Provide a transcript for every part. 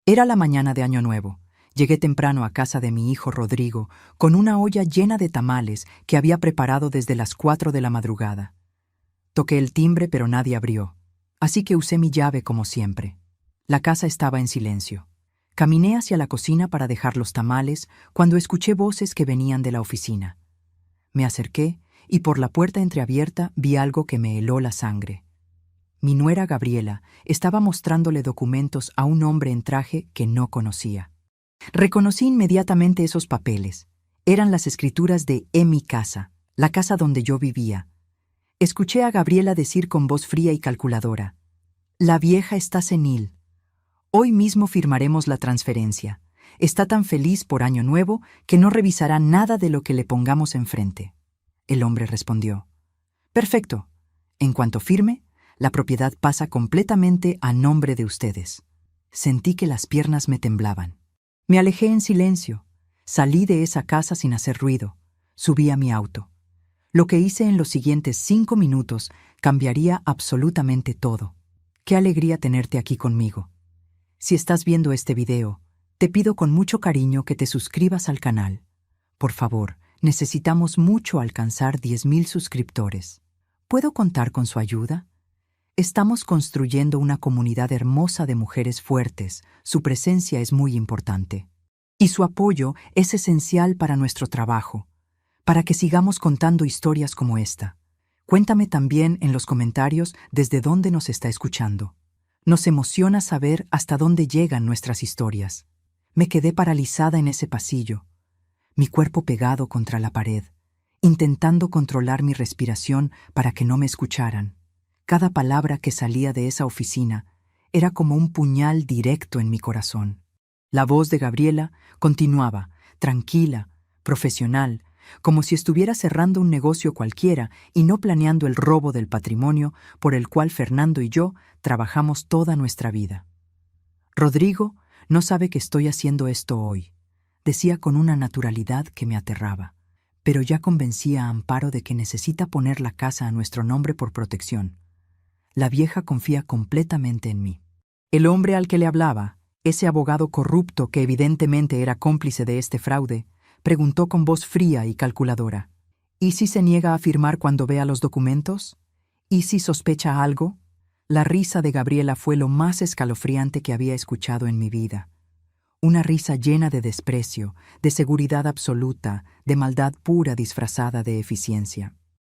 Era la mañana de Año Nuevo. Llegué temprano a casa de mi hijo Rodrigo con una olla llena de tamales que había preparado desde las 4 de la madrugada. Toqué el timbre, pero nadie abrió, así que usé mi llave como siempre. La casa estaba en silencio. Caminé hacia la cocina para dejar los tamales cuando escuché voces que venían de la oficina. Me acerqué y por la puerta entreabierta vi algo que me heló la sangre. Mi nuera Gabriela estaba mostrándole documentos a un hombre en traje que no conocía. Reconocí inmediatamente esos papeles. Eran las escrituras de mi casa, la casa donde yo vivía. Escuché a Gabriela decir con voz fría y calculadora: «La vieja está senil. Hoy mismo firmaremos la transferencia. Está tan feliz por Año Nuevo que no revisará nada de lo que le pongamos enfrente». El hombre respondió: «Perfecto. En cuanto firme, la propiedad pasa completamente a nombre de ustedes». Sentí que las piernas me temblaban. Me alejé en silencio. Salí de esa casa sin hacer ruido. Subí a mi auto. Lo que hice en los siguientes 5 minutos cambiaría absolutamente todo. Qué alegría tenerte aquí conmigo. Si estás viendo este video, te pido con mucho cariño que te suscribas al canal. Por favor, necesitamos mucho alcanzar 10,000 suscriptores. ¿Puedo contar con su ayuda? Estamos construyendo una comunidad hermosa de mujeres fuertes. Su presencia es muy importante. Y su apoyo es esencial para nuestro trabajo, para que sigamos contando historias como esta. Cuéntame también en los comentarios desde dónde nos está escuchando. Nos emociona saber hasta dónde llegan nuestras historias. Me quedé paralizada en ese pasillo, mi cuerpo pegado contra la pared, intentando controlar mi respiración para que no me escucharan. Cada palabra que salía de esa oficina era como un puñal directo en mi corazón. La voz de Gabriela continuaba, tranquila, profesional, como si estuviera cerrando un negocio cualquiera y no planeando el robo del patrimonio por el cual Fernando y yo trabajamos toda nuestra vida. «Rodrigo no sabe que estoy haciendo esto hoy», decía con una naturalidad que me aterraba. «Pero ya convencí a Amparo de que necesita poner la casa a nuestro nombre por protección. La vieja confía completamente en mí». El hombre al que le hablaba, ese abogado corrupto que evidentemente era cómplice de este fraude, preguntó con voz fría y calculadora: «¿Y si se niega a firmar cuando vea los documentos? ¿Y si sospecha algo?». La risa de Gabriela fue lo más escalofriante que había escuchado en mi vida. Una risa llena de desprecio, de seguridad absoluta, de maldad pura disfrazada de eficiencia.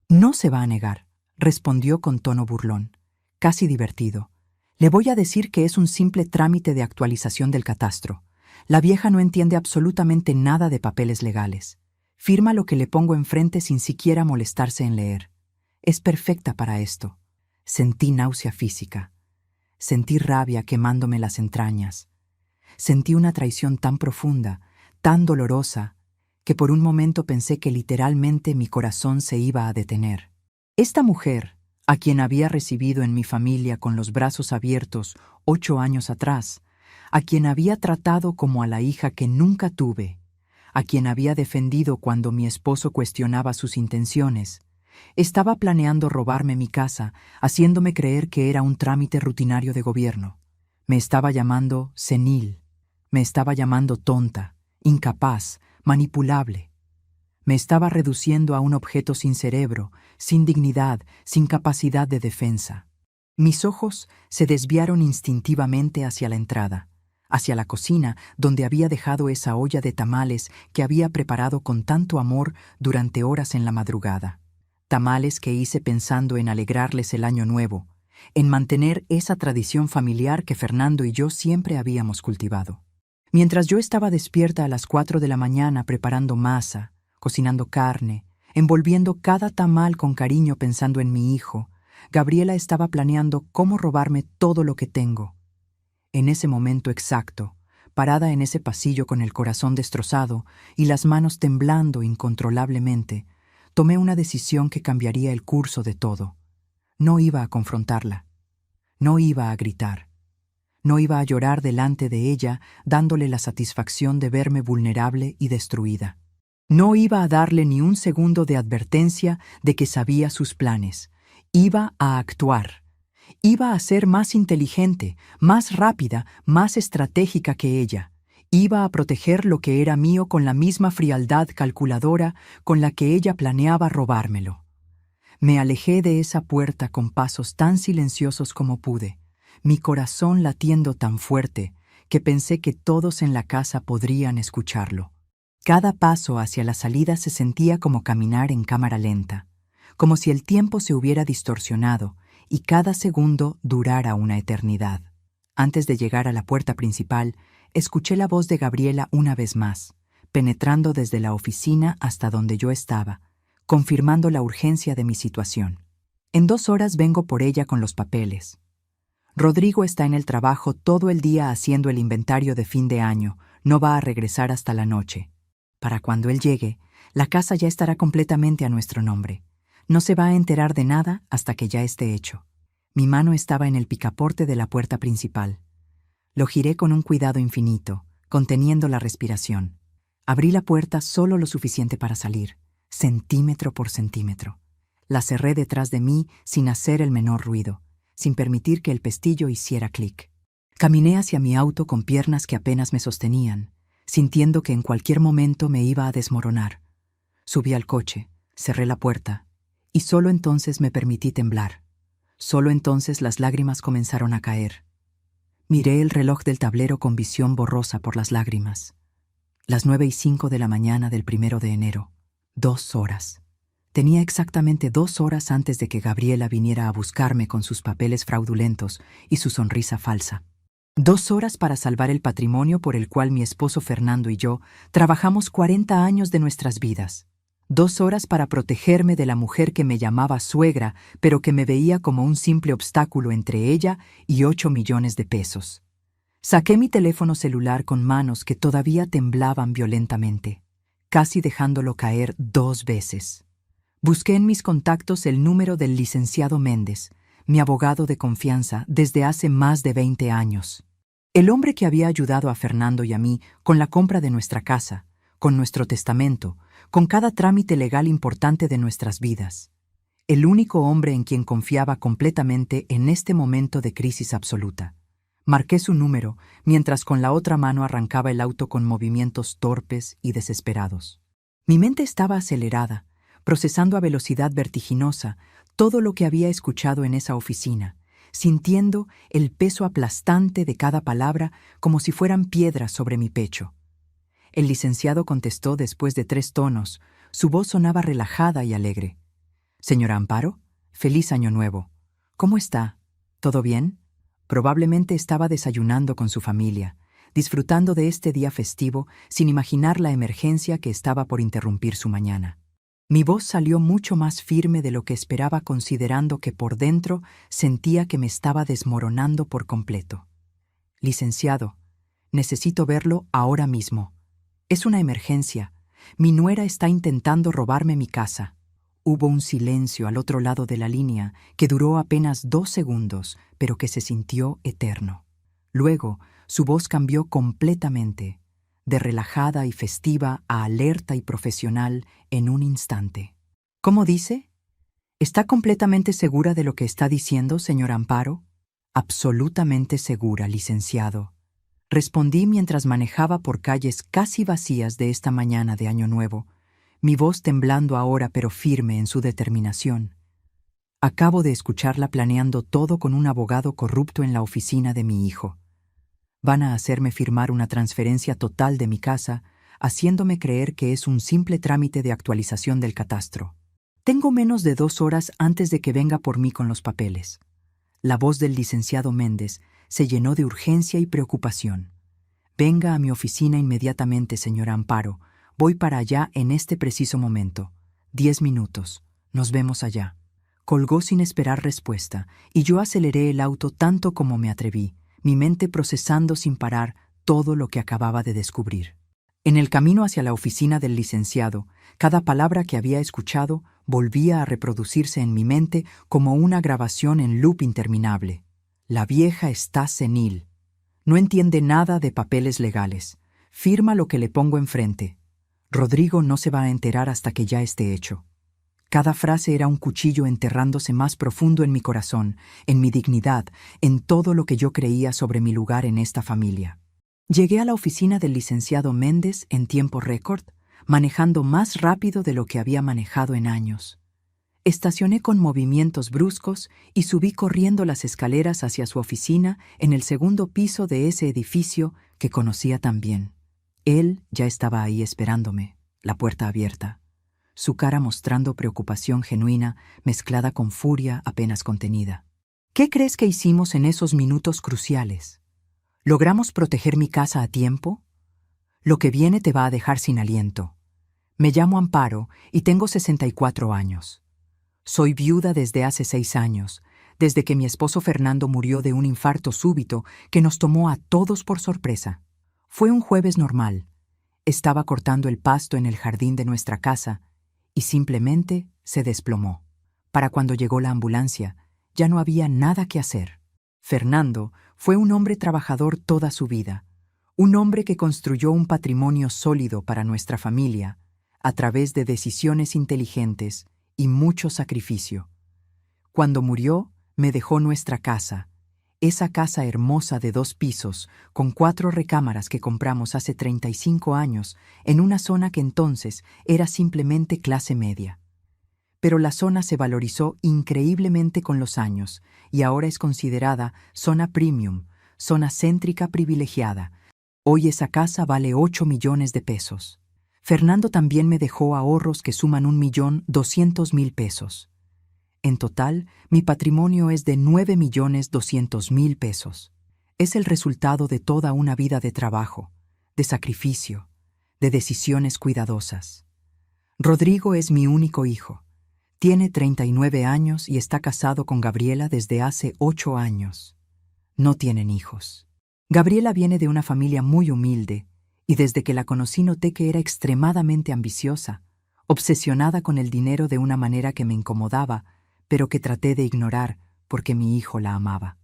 «No se va a negar», respondió con tono burlón, casi divertido. «Le voy a decir que es un simple trámite de actualización del catastro. La vieja no entiende absolutamente nada de papeles legales. Firma lo que le pongo enfrente sin siquiera molestarse en leer. Es perfecta para esto». Sentí náusea física. Sentí rabia quemándome las entrañas. Sentí una traición tan profunda, tan dolorosa, que por un momento pensé que literalmente mi corazón se iba a detener. Esta mujer, a quien había recibido en mi familia con los brazos abiertos 8 años atrás, a quien había tratado como a la hija que nunca tuve, a quien había defendido cuando mi esposo cuestionaba sus intenciones, estaba planeando robarme mi casa, haciéndome creer que era un trámite rutinario de gobierno. Me estaba llamando senil, me estaba llamando tonta, incapaz, manipulable. Me estaba reduciendo a un objeto sin cerebro, sin dignidad, sin capacidad de defensa. Mis ojos se desviaron instintivamente hacia la entrada, hacia la cocina donde había dejado esa olla de tamales que había preparado con tanto amor durante horas en la madrugada. Tamales que hice pensando en alegrarles el Año Nuevo, en mantener esa tradición familiar que Fernando y yo siempre habíamos cultivado. Mientras yo estaba despierta a las 4 de la mañana preparando masa, cocinando carne, envolviendo cada tamal con cariño pensando en mi hijo, Gabriela estaba planeando cómo robarme todo lo que tengo. En ese momento exacto, parada en ese pasillo con el corazón destrozado y las manos temblando incontrolablemente, tomé una decisión que cambiaría el curso de todo. No iba a confrontarla. No iba a gritar. No iba a llorar delante de ella dándole la satisfacción de verme vulnerable y destruida. No iba a darle ni un segundo de advertencia de que sabía sus planes. Iba a actuar. Iba a ser más inteligente, más rápida, más estratégica que ella. Iba a proteger lo que era mío con la misma frialdad calculadora con la que ella planeaba robármelo. Me alejé de esa puerta con pasos tan silenciosos como pude, mi corazón latiendo tan fuerte que pensé que todos en la casa podrían escucharlo. Cada paso hacia la salida se sentía como caminar en cámara lenta, como si el tiempo se hubiera distorsionado y cada segundo durara una eternidad. Antes de llegar a la puerta principal, escuché la voz de Gabriela una vez más, penetrando desde la oficina hasta donde yo estaba, confirmando la urgencia de mi situación. En 2 horas vengo por ella con los papeles. Rodrigo está en el trabajo todo el día haciendo el inventario de fin de año, no va a regresar hasta la noche. Para cuando él llegue, la casa ya estará completamente a nuestro nombre. No se va a enterar de nada hasta que ya esté hecho. Mi mano estaba en el picaporte de la puerta principal. Lo giré con un cuidado infinito, conteniendo la respiración. Abrí la puerta solo lo suficiente para salir, centímetro por centímetro. La cerré detrás de mí sin hacer el menor ruido, sin permitir que el pestillo hiciera clic. Caminé hacia mi auto con piernas que apenas me sostenían, sintiendo que en cualquier momento me iba a desmoronar. Subí al coche, cerré la puerta, y solo entonces me permití temblar. Solo entonces las lágrimas comenzaron a caer. Miré el reloj del tablero con visión borrosa por las lágrimas. Las 9:05 de la mañana del 1 de enero. 2 horas. Tenía exactamente 2 horas antes de que Gabriela viniera a buscarme con sus papeles fraudulentos y su sonrisa falsa. 2 horas para salvar el patrimonio por el cual mi esposo Fernando y yo trabajamos 40 años de nuestras vidas. 2 horas para protegerme de la mujer que me llamaba suegra, pero que me veía como un simple obstáculo entre ella y 8 millones de pesos. Saqué mi teléfono celular con manos que todavía temblaban violentamente, casi dejándolo caer 2 veces. Busqué en mis contactos el número del licenciado Méndez, mi abogado de confianza desde hace más de 20 años. El hombre que había ayudado a Fernando y a mí con la compra de nuestra casa, con nuestro testamento, con cada trámite legal importante de nuestras vidas. El único hombre en quien confiaba completamente en este momento de crisis absoluta. Marqué su número mientras con la otra mano arrancaba el auto con movimientos torpes y desesperados. Mi mente estaba acelerada, procesando a velocidad vertiginosa todo lo que había escuchado en esa oficina, sintiendo el peso aplastante de cada palabra como si fueran piedras sobre mi pecho. El licenciado contestó después de 3 tonos. Su voz sonaba relajada y alegre. «Señora Amparo, feliz año nuevo. ¿Cómo está? ¿Todo bien?» Probablemente estaba desayunando con su familia, disfrutando de este día festivo sin imaginar la emergencia que estaba por interrumpir su mañana. Mi voz salió mucho más firme de lo que esperaba, considerando que por dentro sentía que me estaba desmoronando por completo. «Licenciado, necesito verlo ahora mismo. Es una emergencia. Mi nuera está intentando robarme mi casa». Hubo un silencio al otro lado de la línea que duró apenas 2 segundos, pero que se sintió eterno. Luego, su voz cambió completamente, de relajada y festiva a alerta y profesional en un instante. «¿Cómo dice? ¿Está completamente segura de lo que está diciendo, señora Amparo?» «Absolutamente segura, licenciado», respondí mientras manejaba por calles casi vacías de esta mañana de Año Nuevo, mi voz temblando ahora pero firme en su determinación. Acabo de escucharla planeando todo con un abogado corrupto en la oficina de mi hijo. Van a hacerme firmar una transferencia total de mi casa, haciéndome creer que es un simple trámite de actualización del catastro. Tengo menos de 2 horas antes de que venga por mí con los papeles. La voz del licenciado Méndez se llenó de urgencia y preocupación. «Venga a mi oficina inmediatamente, señora Amparo. Voy para allá en este preciso momento. 10 minutos. Nos vemos allá». Colgó sin esperar respuesta, y yo aceleré el auto tanto como me atreví, mi mente procesando sin parar todo lo que acababa de descubrir. En el camino hacia la oficina del licenciado, cada palabra que había escuchado volvía a reproducirse en mi mente como una grabación en loop interminable. «La vieja está senil. No entiende nada de papeles legales. Firma lo que le pongo enfrente. Rodrigo no se va a enterar hasta que ya esté hecho. Cada frase era un cuchillo enterrándose más profundo en mi corazón, en mi dignidad, en todo lo que yo creía sobre mi lugar en esta familia. Llegué a la oficina del licenciado Méndez en tiempo récord, manejando más rápido de lo que había manejado en años. Estacioné con movimientos bruscos y subí corriendo las escaleras hacia su oficina en el segundo piso de ese edificio que conocía tan bien. Él ya estaba ahí esperándome, la puerta abierta, su cara mostrando preocupación genuina mezclada con furia apenas contenida. ¿Qué crees que hicimos en esos minutos cruciales? ¿Logramos proteger mi casa a tiempo? Lo que viene te va a dejar sin aliento. Me llamo Amparo y tengo 64 años. Soy viuda desde hace 6 años, desde que mi esposo Fernando murió de un infarto súbito que nos tomó a todos por sorpresa. Fue un jueves normal. Estaba cortando el pasto en el jardín de nuestra casa y simplemente se desplomó. Para cuando llegó la ambulancia, ya no había nada que hacer. Fernando fue un hombre trabajador toda su vida, un hombre que construyó un patrimonio sólido para nuestra familia a través de decisiones inteligentes y mucho sacrificio. Cuando murió, me dejó nuestra casa, esa casa hermosa de 2 pisos, con 4 recámaras que compramos hace 35 años, en una zona que entonces era simplemente clase media. Pero la zona se valorizó increíblemente con los años, y ahora es considerada zona premium, zona céntrica privilegiada. Hoy esa casa vale 8 millones de pesos. Fernando también me dejó ahorros que suman 1.200.000 pesos. En total, mi patrimonio es de 9.200.000 pesos. Es el resultado de toda una vida de trabajo, de sacrificio, de decisiones cuidadosas. Rodrigo es mi único hijo. Tiene 39 años y está casado con Gabriela desde hace 8 años. No tienen hijos. Gabriela viene de una familia muy humilde, y desde que la conocí noté que era extremadamente ambiciosa, obsesionada con el dinero de una manera que me incomodaba, pero que traté de ignorar porque mi hijo la amaba.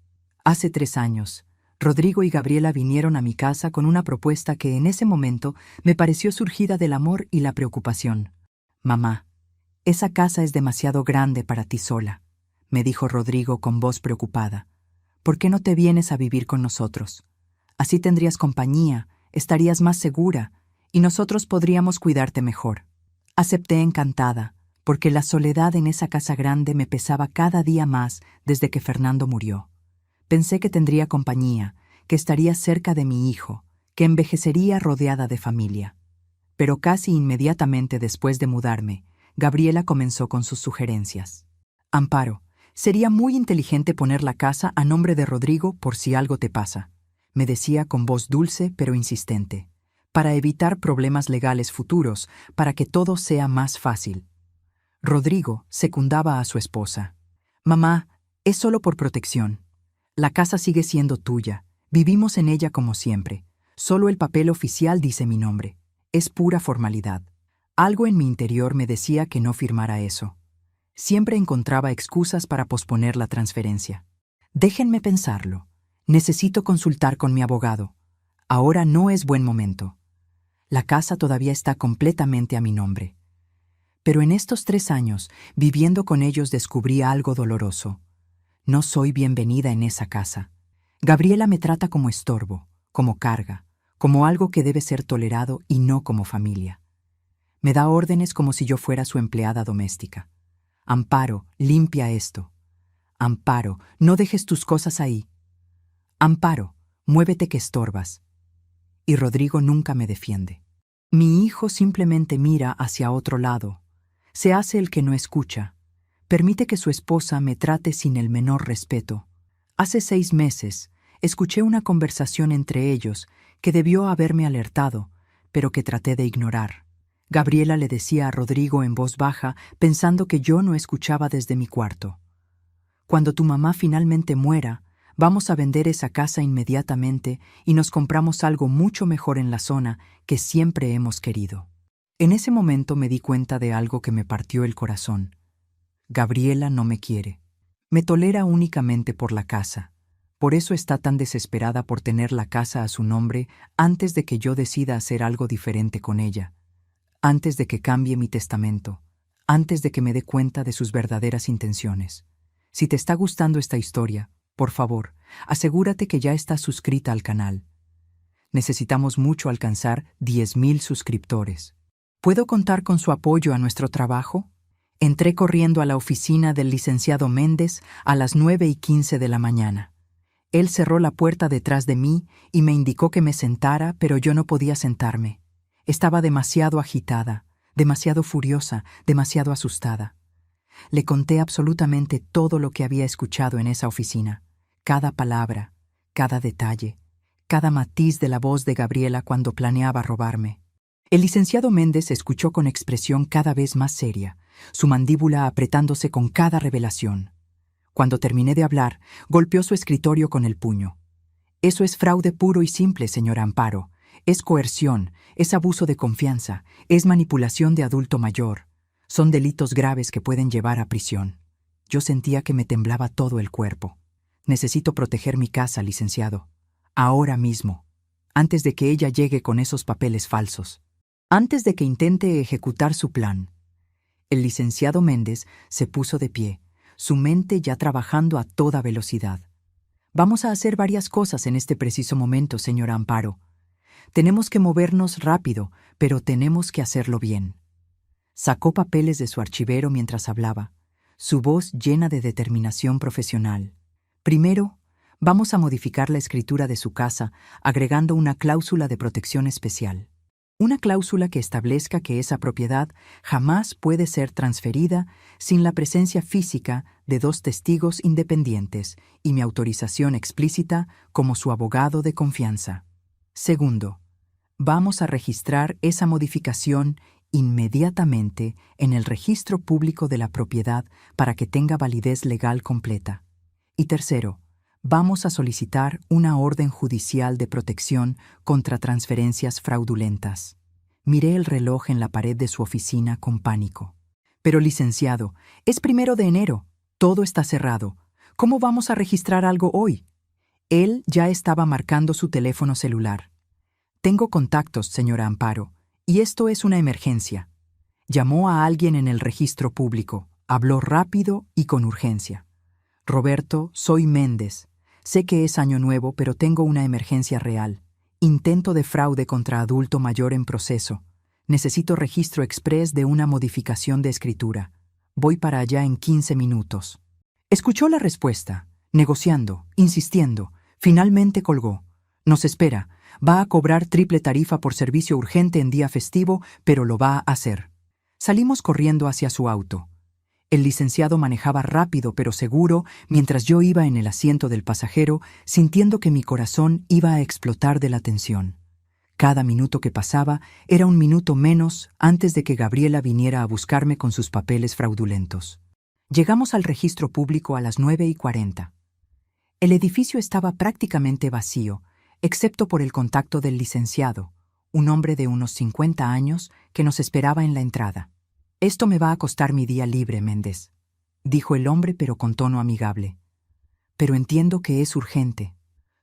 Hace 3 años, Rodrigo y Gabriela vinieron a mi casa con una propuesta que en ese momento me pareció surgida del amor y la preocupación. «Mamá, esa casa es demasiado grande para ti sola», me dijo Rodrigo con voz preocupada. «¿Por qué no te vienes a vivir con nosotros? Así tendrías compañía, estarías más segura y nosotros podríamos cuidarte mejor». Acepté encantada, porque la soledad en esa casa grande me pesaba cada día más desde que Fernando murió. Pensé que tendría compañía, que estaría cerca de mi hijo, que envejecería rodeada de familia. Pero casi inmediatamente después de mudarme, Gabriela comenzó con sus sugerencias. «Amparo, sería muy inteligente poner la casa a nombre de Rodrigo por si algo te pasa», me decía con voz dulce pero insistente, «para evitar problemas legales futuros, para que todo sea más fácil». Rodrigo secundaba a su esposa. «Mamá, es solo por protección. La casa sigue siendo tuya. Vivimos en ella como siempre. Solo el papel oficial dice mi nombre. Es pura formalidad». Algo en mi interior me decía que no firmara eso. Siempre encontraba excusas para posponer la transferencia. «Déjenme pensarlo. Necesito consultar con mi abogado. Ahora no es buen momento. La casa todavía está completamente a mi nombre». Pero en estos 3 años, viviendo con ellos, descubrí algo doloroso. No soy bienvenida en esa casa. Gabriela me trata como estorbo, como carga, como algo que debe ser tolerado y no como familia. Me da órdenes como si yo fuera su empleada doméstica. «Amparo, limpia esto. Amparo, no dejes tus cosas ahí. Amparo, muévete que estorbas». Y Rodrigo nunca me defiende. Mi hijo simplemente mira hacia otro lado. Se hace el que no escucha. Permite que su esposa me trate sin el menor respeto. Hace 6 meses, escuché una conversación entre ellos que debió haberme alertado, pero que traté de ignorar. Gabriela le decía a Rodrigo en voz baja, pensando que yo no escuchaba desde mi cuarto: «Cuando tu mamá finalmente muera, vamos a vender esa casa inmediatamente y nos compramos algo mucho mejor en la zona que siempre hemos querido». En ese momento me di cuenta de algo que me partió el corazón. Gabriela no me quiere. Me tolera únicamente por la casa. Por eso está tan desesperada por tener la casa a su nombre antes de que yo decida hacer algo diferente con ella. Antes de que cambie mi testamento. antes de que me dé cuenta de sus verdaderas intenciones. Si te está gustando esta historia, por favor, asegúrate que ya estás suscrita al canal. Necesitamos mucho alcanzar 10,000 suscriptores. ¿Puedo contar con su apoyo a nuestro trabajo? Entré corriendo a la oficina del licenciado Méndez a las 9:15 de la mañana. Él cerró la puerta detrás de mí y me indicó que me sentara, pero yo no podía sentarme. Estaba demasiado agitada, demasiado furiosa, demasiado asustada. Le conté absolutamente todo lo que había escuchado en esa oficina, cada palabra, cada detalle, cada matiz de la voz de Gabriela cuando planeaba robarme. El licenciado Méndez escuchó con expresión cada vez más seria, su mandíbula apretándose con cada revelación. Cuando terminé de hablar, golpeó su escritorio con el puño. Eso es fraude puro y simple, señora Amparo. Es coerción, es abuso de confianza, es manipulación de adulto mayor. Son delitos graves que pueden llevar a prisión. Yo sentía que me temblaba todo el cuerpo. Necesito proteger mi casa, licenciado. Ahora mismo. Antes de que ella llegue con esos papeles falsos. Antes de que intente ejecutar su plan. El licenciado Méndez se puso de pie, su mente ya trabajando a toda velocidad. Vamos a hacer varias cosas en este preciso momento, señora Amparo. Tenemos que movernos rápido, pero tenemos que hacerlo bien. Sacó papeles de su archivero mientras hablaba, su voz llena de determinación profesional. Primero, vamos a modificar la escritura de su casa agregando una cláusula de protección especial. Una cláusula que establezca que esa propiedad jamás puede ser transferida sin la presencia física de 2 testigos independientes y mi autorización explícita como su abogado de confianza. Segundo, vamos a registrar esa modificación inmediatamente en el registro público de la propiedad para que tenga validez legal completa. Y tercero, vamos a solicitar una orden judicial de protección contra transferencias fraudulentas. Miré el reloj en la pared de su oficina con pánico. Pero, licenciado, es 1 de enero. Todo está cerrado. ¿Cómo vamos a registrar algo hoy? Él ya estaba marcando su teléfono celular. Tengo contactos, señora Amparo, y esto es una emergencia. Llamó a alguien en el registro público. Habló rápido y con urgencia. Roberto, soy Méndez. Sé que es año nuevo, pero tengo una emergencia real. Intento de fraude contra adulto mayor en proceso. Necesito registro exprés de una modificación de escritura. Voy para allá en 15 minutos. Escuchó la respuesta, negociando, insistiendo. Finalmente colgó. Nos espera. Va a cobrar triple tarifa por servicio urgente en día festivo, pero lo va a hacer. Salimos corriendo hacia su auto. El licenciado manejaba rápido pero seguro mientras yo iba en el asiento del pasajero, sintiendo que mi corazón iba a explotar de la tensión. Cada minuto que pasaba era un minuto menos antes de que Gabriela viniera a buscarme con sus papeles fraudulentos. Llegamos al registro público a las 9:40. El edificio estaba prácticamente vacío, excepto por el contacto del licenciado, un hombre de unos 50 años que nos esperaba en la entrada. «Esto me va a costar mi día libre, Méndez», dijo el hombre pero con tono amigable. «Pero entiendo que es urgente».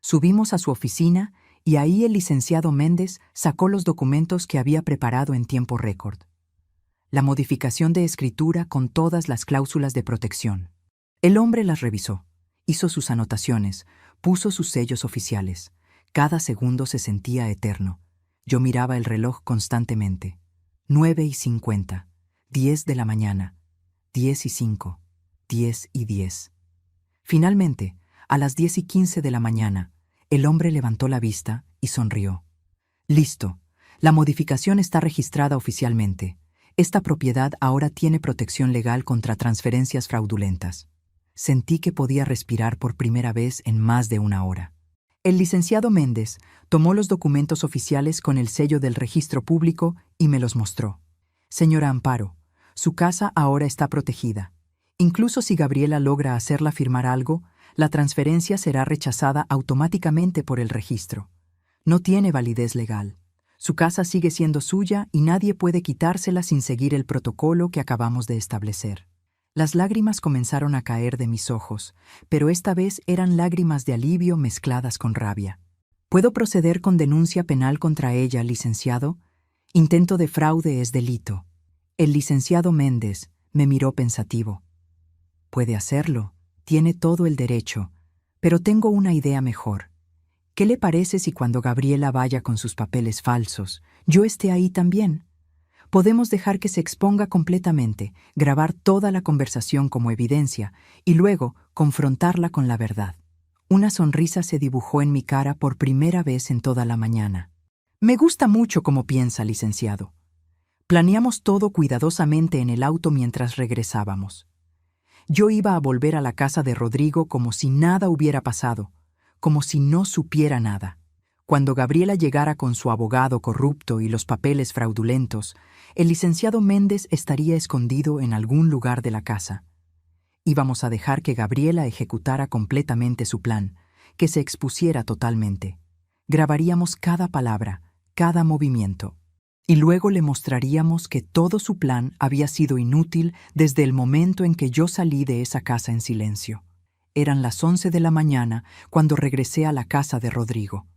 Subimos a su oficina y ahí el licenciado Méndez sacó los documentos que había preparado en tiempo récord. La modificación de escritura con todas las cláusulas de protección. El hombre las revisó, hizo sus anotaciones, puso sus sellos oficiales. Cada segundo se sentía eterno. Yo miraba el reloj constantemente. 9:50. 10 de la mañana, 10:05, 10:10. Finalmente, a las 10:15 de la mañana, el hombre levantó la vista y sonrió. Listo, la modificación está registrada oficialmente. Esta propiedad ahora tiene protección legal contra transferencias fraudulentas. Sentí que podía respirar por primera vez en más de una hora. El licenciado Méndez tomó los documentos oficiales con el sello del registro público y me los mostró. Señora Amparo, su casa ahora está protegida. Incluso si Gabriela logra hacerla firmar algo, la transferencia será rechazada automáticamente por el registro. No tiene validez legal. Su casa sigue siendo suya y nadie puede quitársela sin seguir el protocolo que acabamos de establecer. Las lágrimas comenzaron a caer de mis ojos, pero esta vez eran lágrimas de alivio mezcladas con rabia. ¿Puedo proceder con denuncia penal contra ella, licenciado? Intento de fraude es delito. El licenciado Méndez me miró pensativo. Puede hacerlo, tiene todo el derecho, pero tengo una idea mejor. ¿Qué le parece si cuando Gabriela vaya con sus papeles falsos, yo esté ahí también? Podemos dejar que se exponga completamente, grabar toda la conversación como evidencia y luego confrontarla con la verdad. Una sonrisa se dibujó en mi cara por primera vez en toda la mañana. Me gusta mucho cómo piensa, licenciado. Planeamos todo cuidadosamente en el auto mientras regresábamos. Yo iba a volver a la casa de Rodrigo como si nada hubiera pasado, como si no supiera nada. Cuando Gabriela llegara con su abogado corrupto y los papeles fraudulentos, el licenciado Méndez estaría escondido en algún lugar de la casa. Íbamos a dejar que Gabriela ejecutara completamente su plan, que se expusiera totalmente. Grabaríamos cada palabra, cada movimiento. Y luego le mostraríamos que todo su plan había sido inútil desde el momento en que yo salí de esa casa en silencio. Eran las 11 de la mañana cuando regresé a la casa de Rodrigo.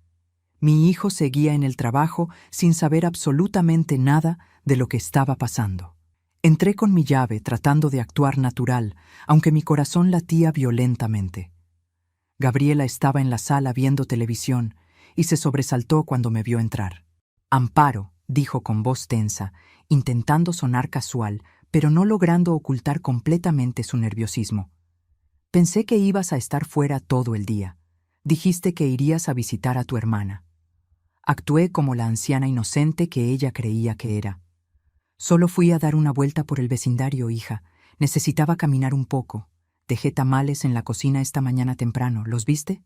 Mi hijo seguía en el trabajo sin saber absolutamente nada de lo que estaba pasando. Entré con mi llave tratando de actuar natural, aunque mi corazón latía violentamente. Gabriela estaba en la sala viendo televisión y se sobresaltó cuando me vio entrar. «Amparo», dijo con voz tensa, intentando sonar casual, pero no logrando ocultar completamente su nerviosismo. «Pensé que ibas a estar fuera todo el día. Dijiste que irías a visitar a tu hermana». Actué como la anciana inocente que ella creía que era. «Solo fui a dar una vuelta por el vecindario, hija. Necesitaba caminar un poco. Dejé tamales en la cocina esta mañana temprano. ¿Los viste?»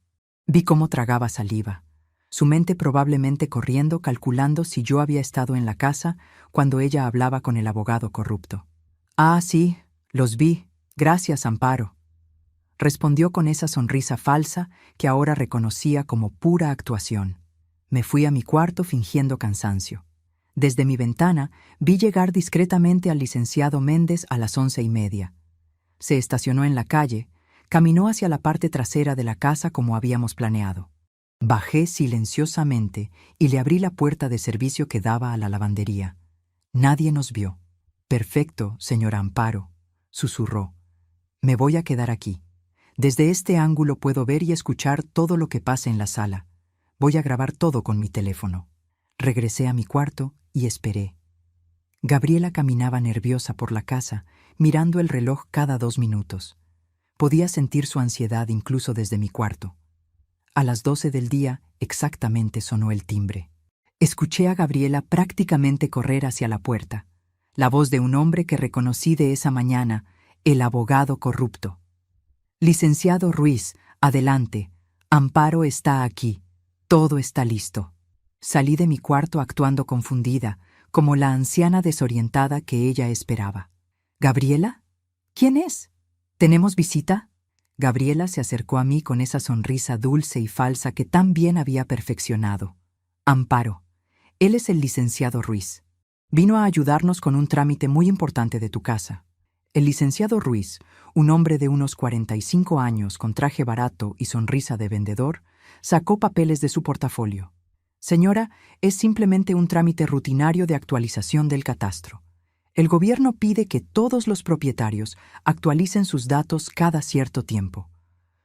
Vi cómo tragaba saliva. Su mente probablemente corriendo, calculando si yo había estado en la casa cuando ella hablaba con el abogado corrupto. «Ah, sí, los vi. Gracias, Amparo», respondió con esa sonrisa falsa que ahora reconocía como pura actuación. Me fui a mi cuarto fingiendo cansancio. Desde mi ventana vi llegar discretamente al licenciado Méndez a las 11:30. Se estacionó en la calle, caminó hacia la parte trasera de la casa como habíamos planeado. Bajé silenciosamente y le abrí la puerta de servicio que daba a la lavandería. Nadie nos vio. «Perfecto, señora Amparo», susurró. «Me voy a quedar aquí. Desde este ángulo puedo ver y escuchar todo lo que pase en la sala. Voy a grabar todo con mi teléfono». Regresé a mi cuarto y esperé. Gabriela caminaba nerviosa por la casa, mirando el reloj cada 2 minutos. Podía sentir su ansiedad incluso desde mi cuarto. A las 12 del día exactamente sonó el timbre. Escuché a Gabriela prácticamente correr hacia la puerta. La voz de un hombre que reconocí de esa mañana, el abogado corrupto. «Licenciado Ruiz, adelante. Amparo está aquí. Todo está listo». Salí de mi cuarto actuando confundida, como la anciana desorientada que ella esperaba. «¿Gabriela? ¿Quién es? ¿Tenemos visita?» Gabriela se acercó a mí con esa sonrisa dulce y falsa que tan bien había perfeccionado. «Amparo, él es el licenciado Ruiz. Vino a ayudarnos con un trámite muy importante de tu casa». El licenciado Ruiz, un hombre de unos 45 años con traje barato y sonrisa de vendedor, sacó papeles de su portafolio. «Señora, es simplemente un trámite rutinario de actualización del catastro. El gobierno pide que todos los propietarios actualicen sus datos cada cierto tiempo.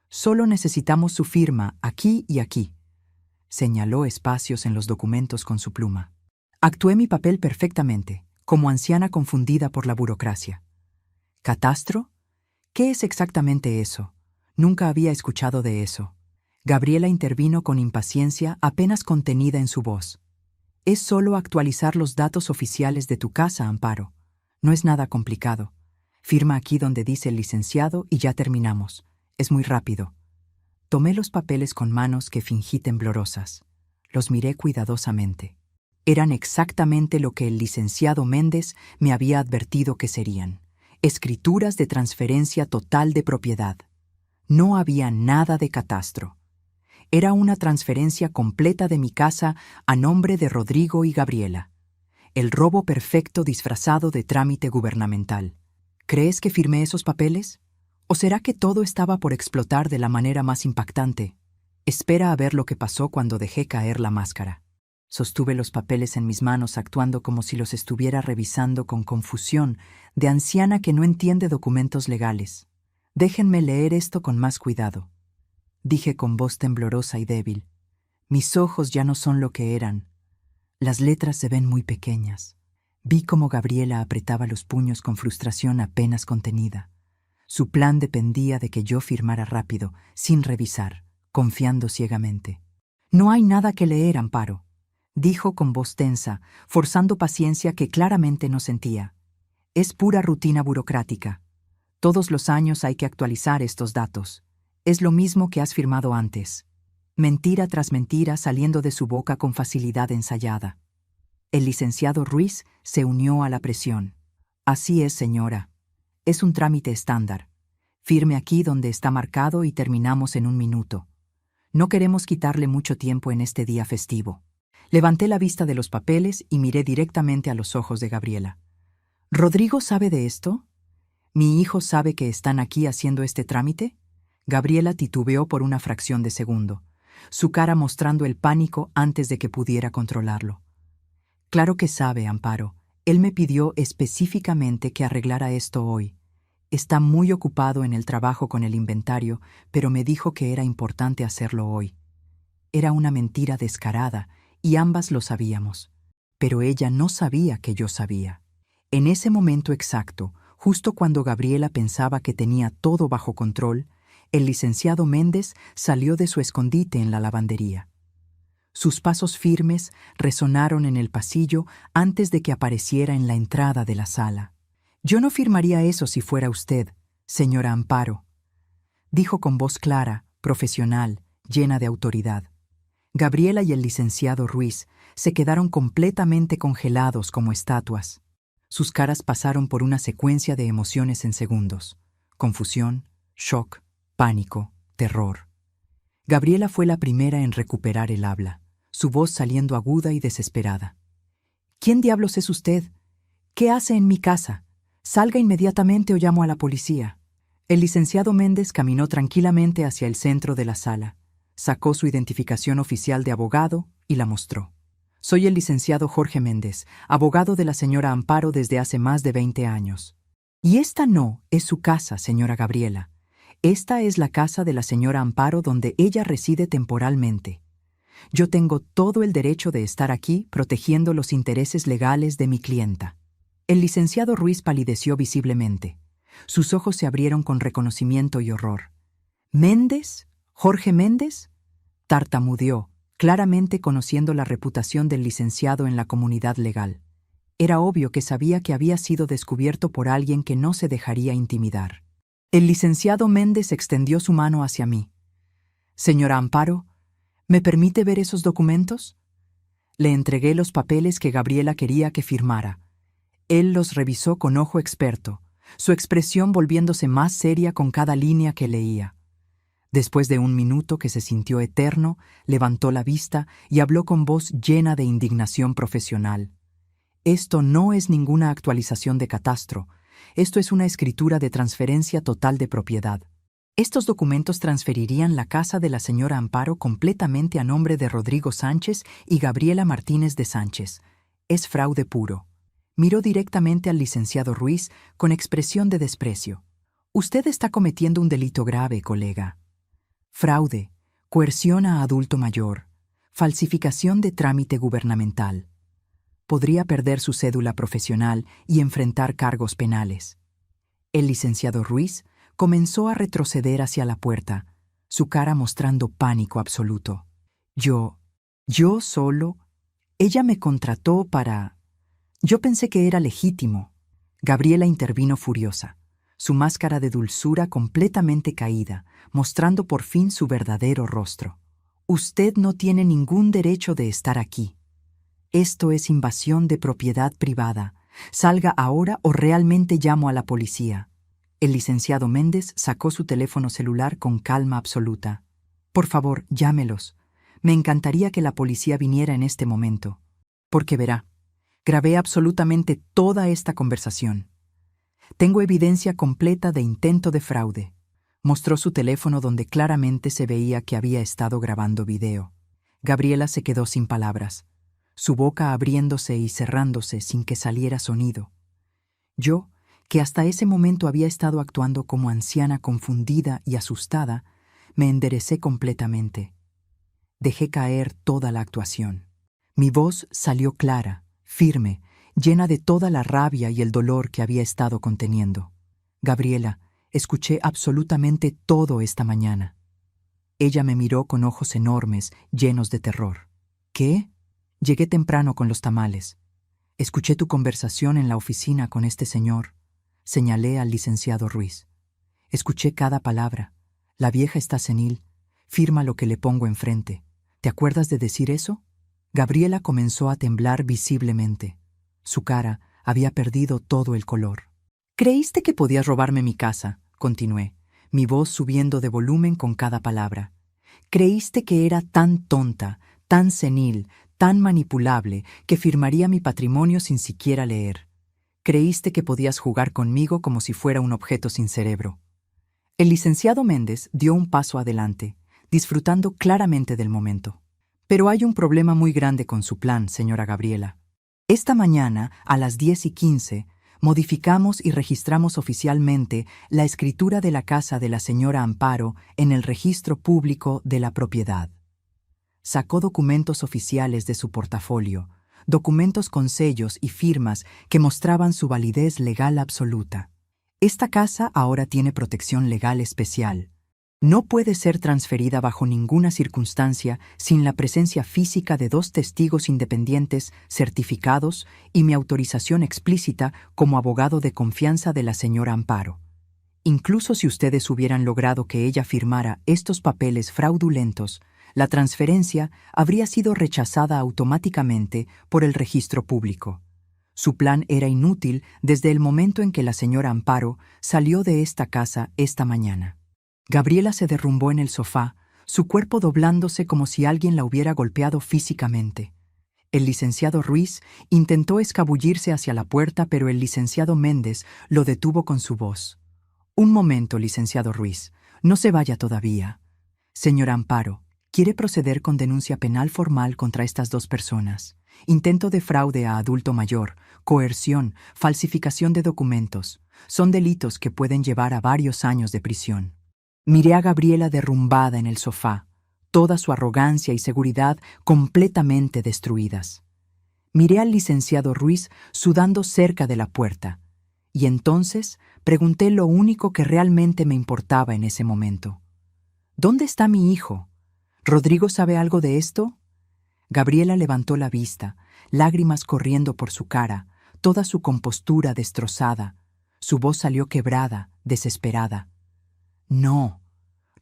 Solo necesitamos su firma aquí y aquí». Señaló espacios en los documentos con su pluma. Actué mi papel perfectamente, como anciana confundida por la burocracia. «¿Catastro? ¿Qué es exactamente eso? Nunca había escuchado de eso». Gabriela intervino con impaciencia apenas contenida en su voz. «Es solo actualizar los datos oficiales de tu casa, Amparo. No es nada complicado. Firma aquí donde dice el licenciado y ya terminamos. Es muy rápido». Tomé los papeles con manos que fingí temblorosas. Los miré cuidadosamente. Eran exactamente lo que el licenciado Méndez me había advertido que serían. Escrituras de transferencia total de propiedad. No había nada de catastro. Era una transferencia completa de mi casa a nombre de Rodrigo y Gabriela. El robo perfecto disfrazado de trámite gubernamental. ¿Crees que firmé esos papeles? ¿O será que todo estaba por explotar de la manera más impactante? Espera a ver lo que pasó cuando dejé caer la máscara. Sostuve los papeles en mis manos actuando como si los estuviera revisando con confusión de anciana que no entiende documentos legales. Déjenme leer esto con más cuidado, dije con voz temblorosa y débil. Mis ojos ya no son lo que eran. Las letras se ven muy pequeñas. Vi cómo Gabriela apretaba los puños con frustración apenas contenida. Su plan dependía de que yo firmara rápido, sin revisar, confiando ciegamente. No hay nada que leer, Amparo, dijo con voz tensa, forzando paciencia que claramente no sentía. Es pura rutina burocrática. Todos los años hay que actualizar estos datos. Es lo mismo que has firmado antes. Mentira tras mentira saliendo de su boca con facilidad ensayada. El licenciado Ruiz se unió a la presión. Así es, señora. Es un trámite estándar. Firme aquí donde está marcado y terminamos en 1 minuto. No queremos quitarle mucho tiempo en este día festivo. Levanté la vista de los papeles y miré directamente a los ojos de Gabriela. ¿Rodrigo sabe de esto? ¿Mi hijo sabe que están aquí haciendo este trámite? Gabriela titubeó por una fracción de segundo, su cara mostrando el pánico antes de que pudiera controlarlo. Claro que sabe, Amparo. Él me pidió específicamente que arreglara esto hoy. Está muy ocupado en el trabajo con el inventario, pero me dijo que era importante hacerlo hoy. Era una mentira descarada, y ambas lo sabíamos. Pero ella no sabía que yo sabía. En ese momento exacto, justo cuando Gabriela pensaba que tenía todo bajo control, el licenciado Méndez salió de su escondite en la lavandería. Sus pasos firmes resonaron en el pasillo antes de que apareciera en la entrada de la sala. «Yo no firmaría eso si fuera usted, señora Amparo», dijo con voz clara, profesional, llena de autoridad. Gabriela y el licenciado Ruiz se quedaron completamente congelados como estatuas. Sus caras pasaron por una secuencia de emociones en segundos: confusión, shock, pánico, terror. Gabriela fue la primera en recuperar el habla, su voz saliendo aguda y desesperada. «¿Quién diablos es usted? ¿Qué hace en mi casa? Salga inmediatamente o llamo a la policía». El licenciado Méndez caminó tranquilamente hacia el centro de la sala, sacó su identificación oficial de abogado y la mostró. «Soy el licenciado Jorge Méndez, abogado de la señora Amparo desde hace más de 20 años. Y esta no es su casa, señora Gabriela. Esta es la casa de la señora Amparo donde ella reside temporalmente. Yo tengo todo el derecho de estar aquí protegiendo los intereses legales de mi clienta». El licenciado Ruiz palideció visiblemente. Sus ojos se abrieron con reconocimiento y horror. «¿Méndez? ¿Jorge Méndez?», tartamudeó, claramente conociendo la reputación del licenciado en la comunidad legal. Era obvio que sabía que había sido descubierto por alguien que no se dejaría intimidar. El licenciado Méndez extendió su mano hacia mí. «Señora Amparo, ¿me permite ver esos documentos?». Le entregué los papeles que Gabriela quería que firmara. Él los revisó con ojo experto, su expresión volviéndose más seria con cada línea que leía. Después de 1 minuto que se sintió eterno, levantó la vista y habló con voz llena de indignación profesional. «Esto no es ninguna actualización de catastro. Esto es una escritura de transferencia total de propiedad. Estos documentos transferirían la casa de la señora Amparo completamente a nombre de Rodrigo Sánchez y Gabriela Martínez de Sánchez. Es fraude puro». Miró directamente al licenciado Ruiz con expresión de desprecio. «Usted está cometiendo un delito grave, colega. Fraude, coerción a adulto mayor, falsificación de trámite gubernamental. Podría perder su cédula profesional y enfrentar cargos penales». El licenciado Ruiz comenzó a retroceder hacia la puerta, su cara mostrando pánico absoluto. Yo solo. Ella me contrató para... Yo pensé que era legítimo». Gabriela intervino furiosa, su máscara de dulzura completamente caída, mostrando por fin su verdadero rostro. «Usted no tiene ningún derecho de estar aquí. Esto es invasión de propiedad privada. Salga ahora o realmente llamo a la policía». El licenciado Méndez sacó su teléfono celular con calma absoluta. «Por favor, llámelos. Me encantaría que la policía viniera en este momento. Porque verá, grabé absolutamente toda esta conversación. Tengo evidencia completa de intento de fraude». Mostró su teléfono donde claramente se veía que había estado grabando video. Gabriela se quedó sin palabras. su boca abriéndose y cerrándose sin que saliera sonido. Yo, que hasta ese momento había estado actuando como anciana confundida y asustada, me enderecé completamente. Dejé caer toda la actuación. Mi voz salió clara, firme, llena de toda la rabia y el dolor que había estado conteniendo. Gabriela, escuché absolutamente todo esta mañana. Ella me miró con ojos enormes, llenos de terror. ¿Qué? Llegué temprano con los tamales. Escuché tu conversación en la oficina con este señor. Señalé al licenciado Ruiz. Escuché cada palabra. La vieja está senil. Firma lo que le pongo enfrente. ¿Te acuerdas de decir eso? Gabriela comenzó a temblar visiblemente. Su cara había perdido todo el color. «¿Creíste que podías robarme mi casa?», continué, mi voz subiendo de volumen con cada palabra. «¿Creíste que era tan tonta, tan senil, tan manipulable, que firmaría mi patrimonio sin siquiera leer? ¿Creíste que podías jugar conmigo como si fuera un objeto sin cerebro?». El licenciado Méndez dio un paso adelante, disfrutando claramente del momento. «Pero hay un problema muy grande con su plan, señora Gabriela. Esta mañana, a las 10:15, modificamos y registramos oficialmente la escritura de la casa de la señora Amparo en el registro público de la propiedad». Sacó documentos oficiales de su portafolio, documentos con sellos y firmas que mostraban su validez legal absoluta. Esta casa ahora tiene protección legal especial. No puede ser transferida bajo ninguna circunstancia sin la presencia física de 2 testigos independientes certificados y mi autorización explícita como abogado de confianza de la señora Amparo. Incluso si ustedes hubieran logrado que ella firmara estos papeles fraudulentos, la transferencia habría sido rechazada automáticamente por el registro público. Su plan era inútil desde el momento en que la señora Amparo salió de esta casa esta mañana. Gabriela se derrumbó en el sofá, su cuerpo doblándose como si alguien la hubiera golpeado físicamente. El licenciado Ruiz intentó escabullirse hacia la puerta, pero el licenciado Méndez lo detuvo con su voz. «Un momento, licenciado Ruiz, no se vaya todavía. Señora Amparo, quiere proceder con denuncia penal formal contra estas 2 personas. Intento de fraude a adulto mayor, coerción, falsificación de documentos. Son delitos que pueden llevar a varios años de prisión». Miré a Gabriela derrumbada en el sofá, toda su arrogancia y seguridad completamente destruidas. Miré al licenciado Ruiz sudando cerca de la puerta, y entonces pregunté lo único que realmente me importaba en ese momento. «¿Dónde está mi hijo? ¿Rodrigo sabe algo de esto?». Gabriela levantó la vista, lágrimas corriendo por su cara, toda su compostura destrozada. Su voz salió quebrada, desesperada. «No,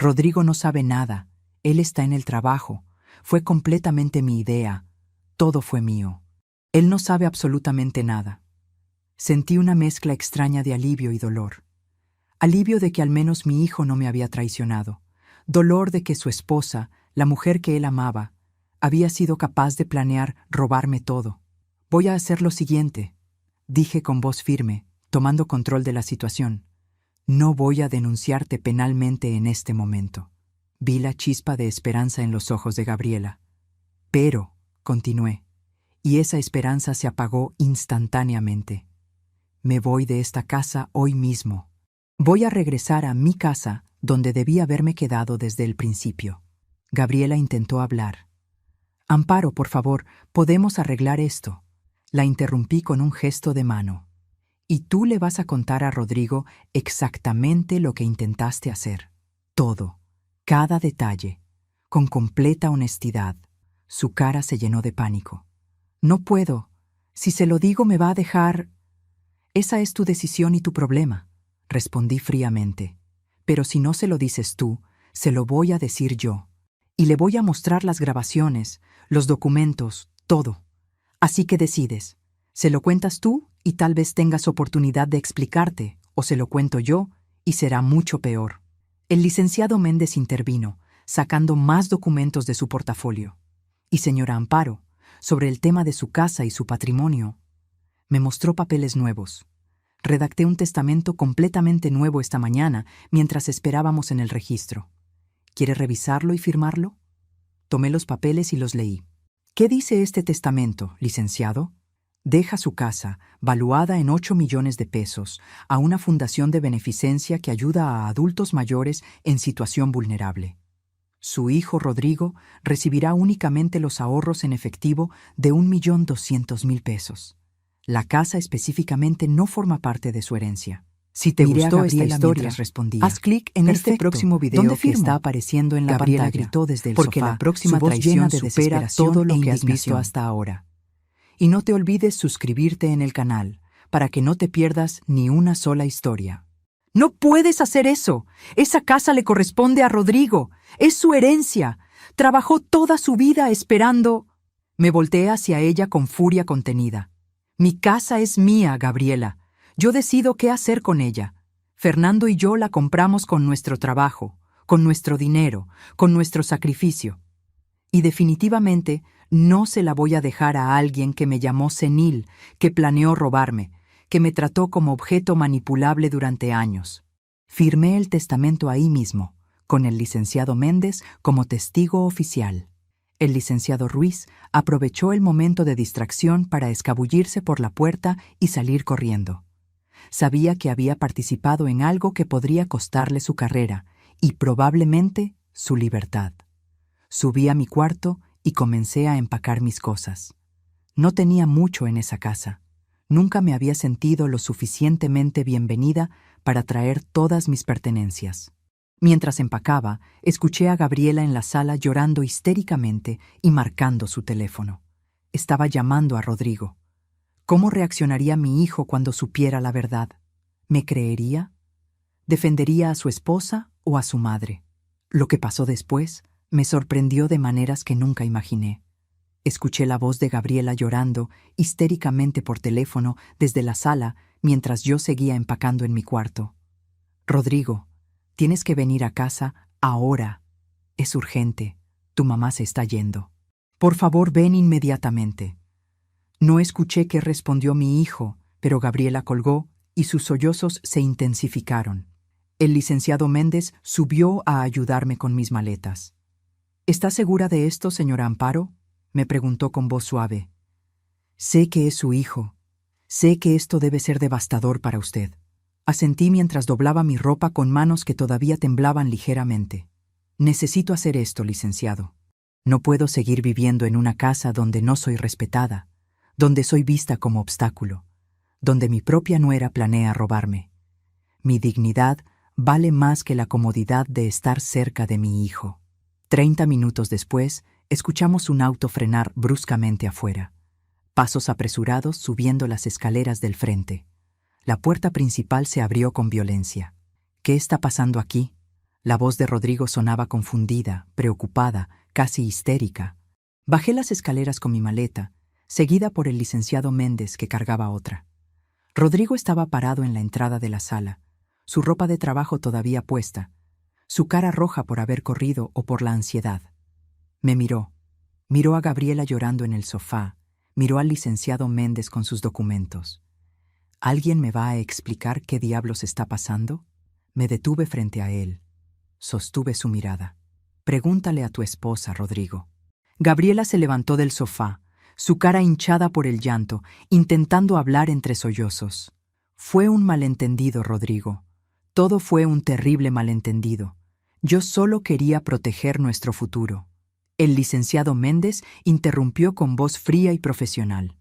Rodrigo no sabe nada. Él está en el trabajo. Fue completamente mi idea. Todo fue mío. Él no sabe absolutamente nada». Sentí una mezcla extraña de alivio y dolor. Alivio de que al menos mi hijo no me había traicionado. Dolor de que su esposa, la mujer que él amaba, había sido capaz de planear robarme todo. «Voy a hacer lo siguiente», dije con voz firme, tomando control de la situación. «No voy a denunciarte penalmente en este momento». Vi la chispa de esperanza en los ojos de Gabriela. «Pero», continué, y esa esperanza se apagó instantáneamente. «Me voy de esta casa hoy mismo. Voy a regresar a mi casa donde debí haberme quedado desde el principio». Gabriela intentó hablar. «Amparo, por favor, podemos arreglar esto». La interrumpí con un gesto de mano. «Y tú le vas a contar a Rodrigo exactamente lo que intentaste hacer. Todo, cada detalle, con completa honestidad». Su cara se llenó de pánico. «No puedo. Si se lo digo me va a dejar». «Esa es tu decisión y tu problema», respondí fríamente. «Pero si no se lo dices tú, se lo voy a decir yo. Y le voy a mostrar las grabaciones, los documentos, todo. Así que decides. Se lo cuentas tú y tal vez tengas oportunidad de explicarte, o se lo cuento yo y será mucho peor». El licenciado Méndez intervino, sacando más documentos de su portafolio. «Y señora Amparo, sobre el tema de su casa y su patrimonio». Me mostró papeles nuevos. «Redacté un testamento completamente nuevo esta mañana mientras esperábamos en el registro. ¿Quiere revisarlo y firmarlo?». Tomé los papeles y los leí. ¿Qué dice este testamento, licenciado? Deja su casa, valuada en 8 millones de pesos, a una fundación de beneficencia que ayuda a adultos mayores en situación vulnerable. Su hijo Rodrigo recibirá únicamente los ahorros en efectivo de 1.200.000 pesos. La casa específicamente no forma parte de su herencia. Si te gustó esta historia, haz clic en este próximo video que está apareciendo en la pantalla. Gabriela gritó desde el sofá, porque la próxima traición supera todo lo que has visto hasta ahora. Y no te olvides suscribirte en el canal, para que no te pierdas ni una sola historia. ¡No puedes hacer eso! Esa casa le corresponde a Rodrigo. Es su herencia. Trabajó toda su vida esperando. Me volteé hacia ella con furia contenida. Mi casa es mía, Gabriela. Yo decido qué hacer con ella. Fernando y yo la compramos con nuestro trabajo, con nuestro dinero, con nuestro sacrificio. Y definitivamente no se la voy a dejar a alguien que me llamó senil, que planeó robarme, que me trató como objeto manipulable durante años. Firmé el testamento ahí mismo, con el licenciado Méndez como testigo oficial. El licenciado Ruiz aprovechó el momento de distracción para escabullirse por la puerta y salir corriendo. Sabía que había participado en algo que podría costarle su carrera y probablemente su libertad. Subí a mi cuarto y comencé a empacar mis cosas. No tenía mucho en esa casa. Nunca me había sentido lo suficientemente bienvenida para traer todas mis pertenencias. Mientras empacaba, escuché a Gabriela en la sala llorando histéricamente y marcando su teléfono. Estaba llamando a Rodrigo. ¿Cómo reaccionaría mi hijo cuando supiera la verdad? ¿Me creería? ¿Defendería a su esposa o a su madre? Lo que pasó después me sorprendió de maneras que nunca imaginé. Escuché la voz de Gabriela llorando histéricamente por teléfono desde la sala mientras yo seguía empacando en mi cuarto. Rodrigo, tienes que venir a casa ahora. Es urgente. Tu mamá se está yendo. Por favor, ven inmediatamente. No escuché qué respondió mi hijo, pero Gabriela colgó y sus sollozos se intensificaron. El licenciado Méndez subió a ayudarme con mis maletas. ¿Está segura de esto, señora Amparo?, me preguntó con voz suave. Sé que es su hijo. Sé que esto debe ser devastador para usted. Asentí mientras doblaba mi ropa con manos que todavía temblaban ligeramente. Necesito hacer esto, licenciado. No puedo seguir viviendo en una casa donde no soy respetada, donde soy vista como obstáculo, donde mi propia nuera planea robarme. Mi dignidad vale más que la comodidad de estar cerca de mi hijo. 30 minutos después, escuchamos un auto frenar bruscamente afuera. Pasos apresurados subiendo las escaleras del frente. La puerta principal se abrió con violencia. ¿Qué está pasando aquí? La voz de Rodrigo sonaba confundida, preocupada, casi histérica. Bajé las escaleras con mi maleta, seguida por el licenciado Méndez, que cargaba otra. Rodrigo estaba parado en la entrada de la sala, su ropa de trabajo todavía puesta, su cara roja por haber corrido o por la ansiedad. Me miró a Gabriela llorando en el sofá, miró al licenciado Méndez con sus documentos. ¿Alguien me va a explicar qué diablos está pasando? Me detuve frente a él. Sostuve su mirada. Pregúntale a tu esposa, Rodrigo. Gabriela se levantó del sofá, su cara hinchada por el llanto, intentando hablar entre sollozos. Fue un malentendido, Rodrigo. Todo fue un terrible malentendido. Yo solo quería proteger nuestro futuro. El licenciado Méndez interrumpió con voz fría y profesional.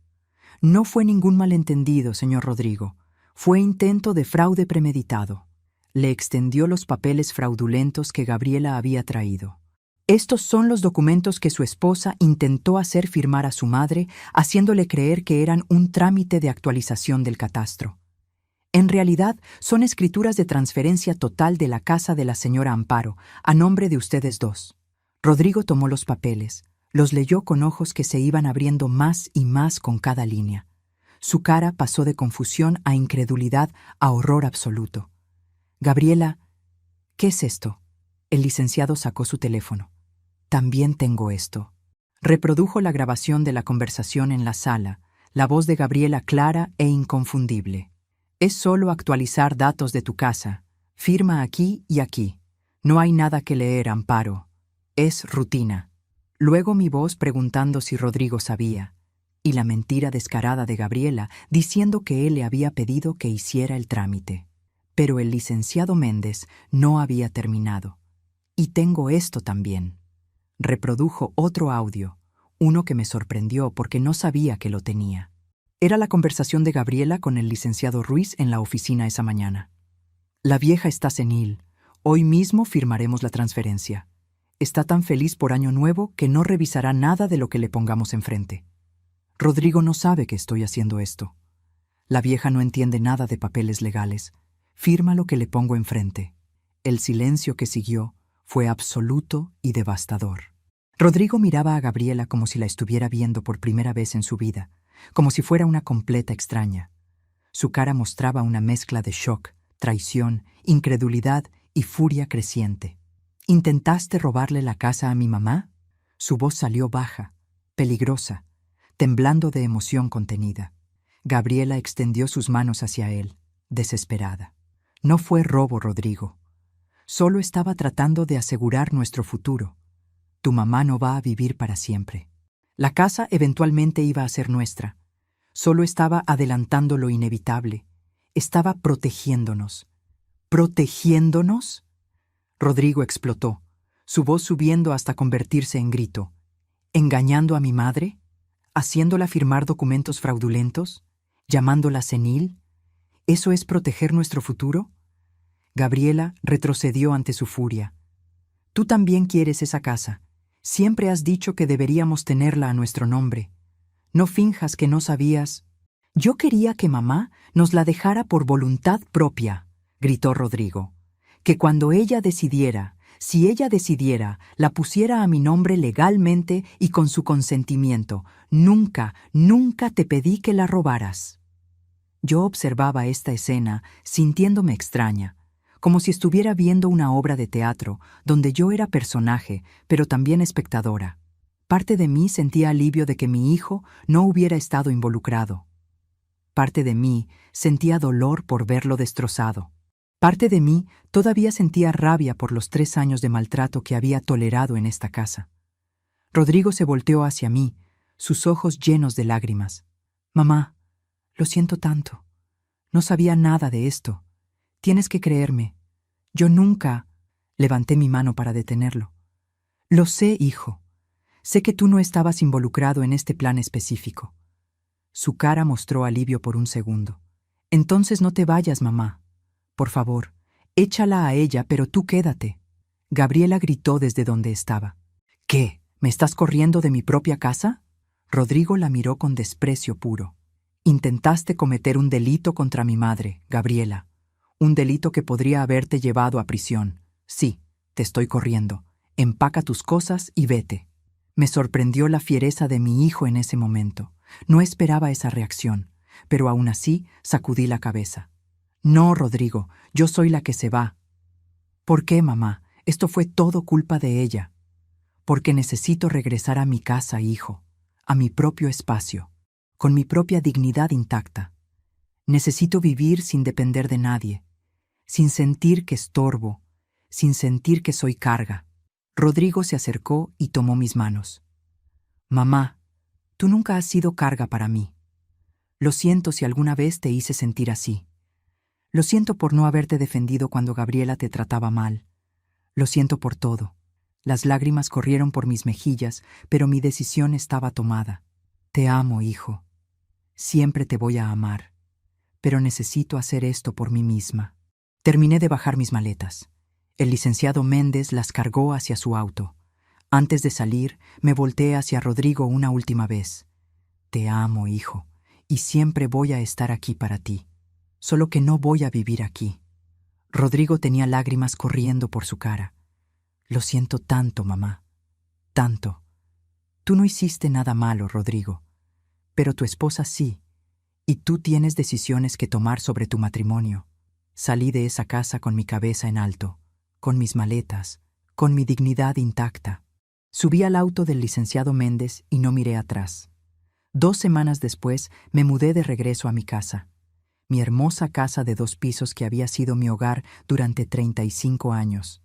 No fue ningún malentendido, señor Rodrigo. Fue intento de fraude premeditado. Le extendió los papeles fraudulentos que Gabriela había traído. Estos son los documentos que su esposa intentó hacer firmar a su madre, haciéndole creer que eran un trámite de actualización del catastro. En realidad, son escrituras de transferencia total de la casa de la señora Amparo, a nombre de ustedes dos. Rodrigo tomó los papeles, los leyó con ojos que se iban abriendo más y más con cada línea. Su cara pasó de confusión a incredulidad a horror absoluto. Gabriela, ¿qué es esto? El licenciado sacó su teléfono. También tengo esto. Reprodujo la grabación de la conversación en la sala, la voz de Gabriela clara e inconfundible. Es solo actualizar datos de tu casa. Firma aquí y aquí. No hay nada que leer, Amparo. Es rutina. Luego mi voz preguntando si Rodrigo sabía, y la mentira descarada de Gabriela diciendo que él le había pedido que hiciera el trámite. Pero el licenciado Méndez no había terminado. Y tengo esto también. Reprodujo otro audio, uno que me sorprendió porque no sabía que lo tenía. Era la conversación de Gabriela con el licenciado Ruiz en la oficina esa mañana. La vieja está senil. Hoy mismo firmaremos la transferencia. Está tan feliz por Año Nuevo que no revisará nada de lo que le pongamos enfrente. Rodrigo no sabe que estoy haciendo esto. La vieja no entiende nada de papeles legales. Firma lo que le pongo enfrente. El silencio que siguió fue absoluto y devastador. Rodrigo miraba a Gabriela como si la estuviera viendo por primera vez en su vida, como si fuera una completa extraña. Su cara mostraba una mezcla de shock, traición, incredulidad y furia creciente. ¿Intentaste robarle la casa a mi mamá? Su voz salió baja, peligrosa, temblando de emoción contenida. Gabriela extendió sus manos hacia él, desesperada. No fue robo, Rodrigo. Solo estaba tratando de asegurar nuestro futuro. Tu mamá no va a vivir para siempre. La casa eventualmente iba a ser nuestra. Solo estaba adelantando lo inevitable. Estaba protegiéndonos. ¿Protegiéndonos? Rodrigo explotó, su voz subiendo hasta convertirse en grito. ¿Engañando a mi madre? ¿Haciéndola firmar documentos fraudulentos? ¿Llamándola senil? ¿Eso es proteger nuestro futuro? Gabriela retrocedió ante su furia. Tú también quieres esa casa. Siempre has dicho que deberíamos tenerla a nuestro nombre. No finjas que no sabías. Yo quería que mamá nos la dejara por voluntad propia, gritó Rodrigo. Que cuando ella decidiera, si ella decidiera, la pusiera a mi nombre legalmente y con su consentimiento. Nunca, nunca te pedí que la robaras. Yo observaba esta escena sintiéndome extraña, como si estuviera viendo una obra de teatro donde yo era personaje, pero también espectadora. Parte de mí sentía alivio de que mi hijo no hubiera estado involucrado. Parte de mí sentía dolor por verlo destrozado. Parte de mí todavía sentía rabia por los 3 años de maltrato que había tolerado en esta casa. Rodrigo se volteó hacia mí, sus ojos llenos de lágrimas. Mamá, lo siento tanto. No sabía nada de esto. Tienes que creerme. Yo nunca... Levanté mi mano para detenerlo. Lo sé, hijo. Sé que tú no estabas involucrado en este plan específico. Su cara mostró alivio por un segundo. Entonces no te vayas, mamá. Por favor, échala a ella, pero tú quédate. Gabriela gritó desde donde estaba. ¿Qué? ¿Me estás corriendo de mi propia casa? Rodrigo la miró con desprecio puro. Intentaste cometer un delito contra mi madre, Gabriela. Un delito que podría haberte llevado a prisión. Sí, te estoy corriendo. Empaca tus cosas y vete. Me sorprendió la fiereza de mi hijo en ese momento. No esperaba esa reacción, pero aún así sacudí la cabeza. No, Rodrigo, yo soy la que se va. ¿Por qué, mamá? Esto fue todo culpa de ella. Porque necesito regresar a mi casa, hijo, a mi propio espacio, con mi propia dignidad intacta. Necesito vivir sin depender de nadie, sin sentir que estorbo, sin sentir que soy carga. Rodrigo se acercó y tomó mis manos. Mamá, tú nunca has sido carga para mí. Lo siento si alguna vez te hice sentir así. Lo siento por no haberte defendido cuando Gabriela te trataba mal. Lo siento por todo. Las lágrimas corrieron por mis mejillas, pero mi decisión estaba tomada. Te amo, hijo. Siempre te voy a amar. Pero necesito hacer esto por mí misma. Terminé de bajar mis maletas. El licenciado Méndez las cargó hacia su auto. Antes de salir, me volteé hacia Rodrigo una última vez. Te amo, hijo, y siempre voy a estar aquí para ti. Solo que no voy a vivir aquí. Rodrigo tenía lágrimas corriendo por su cara. Lo siento tanto, mamá. Tanto. Tú no hiciste nada malo, Rodrigo. Pero tu esposa sí. Y tú tienes decisiones que tomar sobre tu matrimonio. Salí de esa casa con mi cabeza en alto, con mis maletas, con mi dignidad intacta. Subí al auto del licenciado Méndez y no miré atrás. 2 semanas después me mudé de regreso a mi casa. Mi hermosa casa de 2 pisos que había sido mi hogar durante 35 años.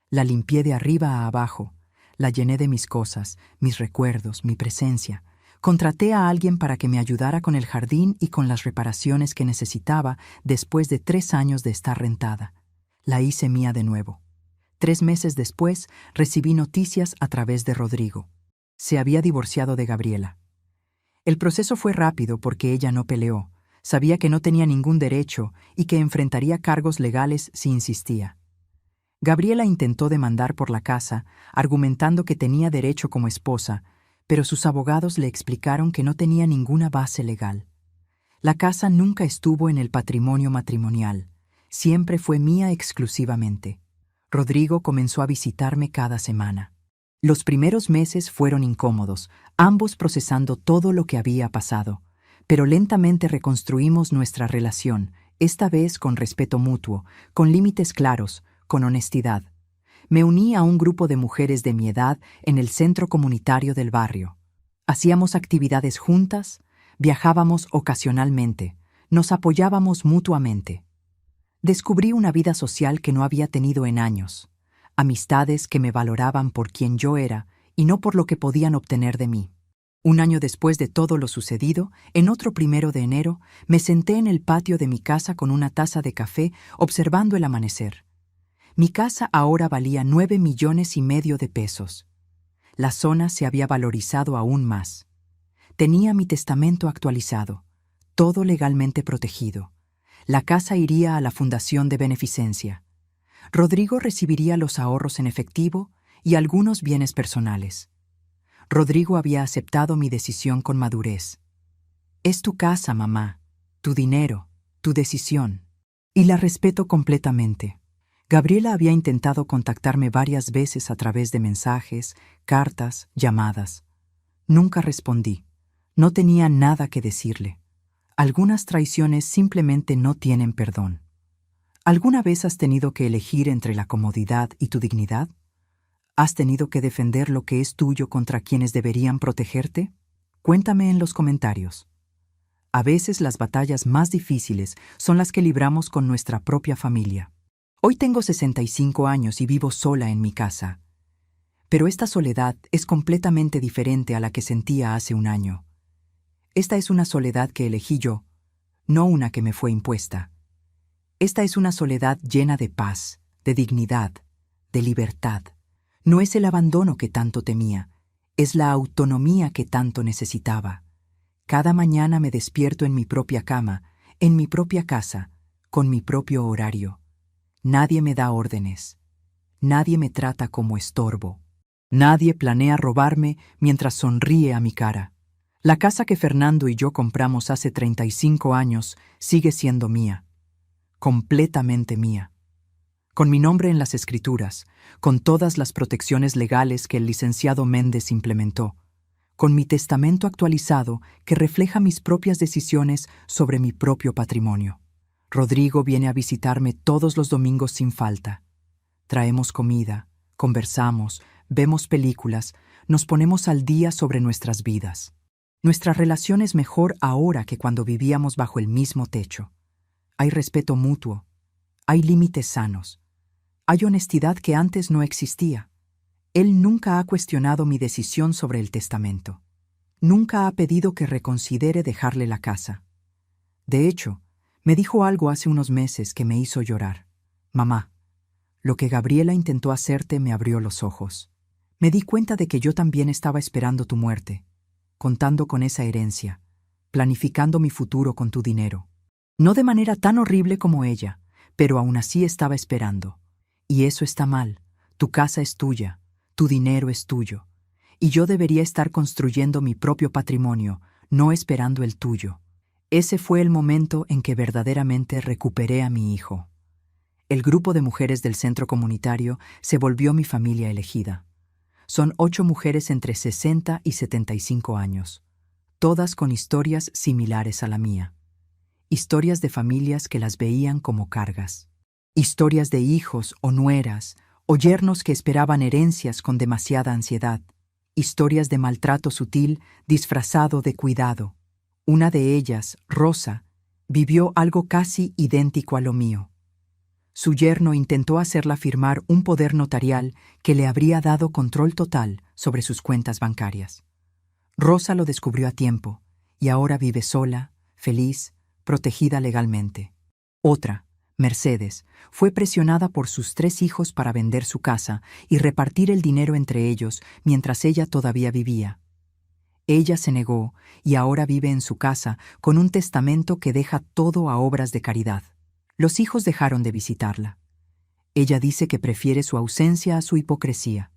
La limpié de arriba a abajo, La llené de mis cosas, mis recuerdos, mi presencia. Contraté a alguien para que me ayudara con el jardín y con las reparaciones que necesitaba después de 3 años de estar rentada. La hice mía de nuevo. 3 meses después, recibí noticias a través de Rodrigo. Se había divorciado de Gabriela. El proceso fue rápido porque ella no peleó. Sabía que no tenía ningún derecho y que enfrentaría cargos legales si insistía. Gabriela intentó demandar por la casa, argumentando que tenía derecho como esposa, pero sus abogados le explicaron que no tenía ninguna base legal. La casa nunca estuvo en el patrimonio matrimonial, siempre fue mía exclusivamente. Rodrigo comenzó a visitarme cada semana. Los primeros meses fueron incómodos, ambos procesando todo lo que había pasado, pero lentamente reconstruimos nuestra relación, esta vez con respeto mutuo, con límites claros, con honestidad. Me uní a un grupo de mujeres de mi edad en el centro comunitario del barrio. Hacíamos actividades juntas, viajábamos ocasionalmente, nos apoyábamos mutuamente. Descubrí una vida social que no había tenido en años, amistades que me valoraban por quien yo era y no por lo que podían obtener de mí. Un año después de todo lo sucedido, en otro 1 de enero, me senté en el patio de mi casa con una taza de café observando el amanecer. Mi casa ahora valía 9,5 millones de pesos. La zona se había valorizado aún más. Tenía mi testamento actualizado, todo legalmente protegido. La casa iría a la Fundación de Beneficencia. Rodrigo recibiría los ahorros en efectivo y algunos bienes personales. Rodrigo había aceptado mi decisión con madurez. Es tu casa, mamá, tu dinero, tu decisión. Y la respeto completamente. Gabriela había intentado contactarme varias veces a través de mensajes, cartas, llamadas. Nunca respondí. No tenía nada que decirle. Algunas traiciones simplemente no tienen perdón. ¿Alguna vez has tenido que elegir entre la comodidad y tu dignidad? ¿Has tenido que defender lo que es tuyo contra quienes deberían protegerte? Cuéntame en los comentarios. A veces las batallas más difíciles son las que libramos con nuestra propia familia. Hoy tengo 65 años y vivo sola en mi casa. Pero esta soledad es completamente diferente a la que sentía hace un año. Esta es una soledad que elegí yo, no una que me fue impuesta. Esta es una soledad llena de paz, de dignidad, de libertad. No es el abandono que tanto temía, es la autonomía que tanto necesitaba. Cada mañana me despierto en mi propia cama, en mi propia casa, con mi propio horario. Nadie me da órdenes. Nadie me trata como estorbo. Nadie planea robarme mientras sonríe a mi cara. La casa que Fernando y yo compramos hace 35 años sigue siendo mía. Completamente mía. Con mi nombre en las escrituras, con todas las protecciones legales que el licenciado Méndez implementó, con mi testamento actualizado que refleja mis propias decisiones sobre mi propio patrimonio. Rodrigo viene a visitarme todos los domingos sin falta. Traemos comida, conversamos, vemos películas, nos ponemos al día sobre nuestras vidas. Nuestra relación es mejor ahora que cuando vivíamos bajo el mismo techo. Hay respeto mutuo, hay límites sanos, hay honestidad que antes no existía. Él nunca ha cuestionado mi decisión sobre el testamento. Nunca ha pedido que reconsidere dejarle la casa. De hecho, me dijo algo hace unos meses que me hizo llorar. Mamá, lo que Gabriela intentó hacerte me abrió los ojos. Me di cuenta de que yo también estaba esperando tu muerte, contando con esa herencia, planificando mi futuro con tu dinero. No de manera tan horrible como ella, pero aún así estaba esperando. Y eso está mal. Tu casa es tuya, tu dinero es tuyo. Y yo debería estar construyendo mi propio patrimonio, no esperando el tuyo. Ese fue el momento en que verdaderamente recuperé a mi hijo. El grupo de mujeres del centro comunitario se volvió mi familia elegida. Son 8 mujeres entre 60 y 75 años, todas con historias similares a la mía. Historias de familias que las veían como cargas. Historias de hijos o nueras o yernos que esperaban herencias con demasiada ansiedad. Historias de maltrato sutil disfrazado de cuidado. Una de ellas, Rosa, vivió algo casi idéntico a lo mío. Su yerno intentó hacerla firmar un poder notarial que le habría dado control total sobre sus cuentas bancarias. Rosa lo descubrió a tiempo y ahora vive sola, feliz, protegida legalmente. Otra, Mercedes, fue presionada por sus 3 hijos para vender su casa y repartir el dinero entre ellos mientras ella todavía vivía. Ella se negó y ahora vive en su casa con un testamento que deja todo a obras de caridad. Los hijos dejaron de visitarla. Ella dice que prefiere su ausencia a su hipocresía.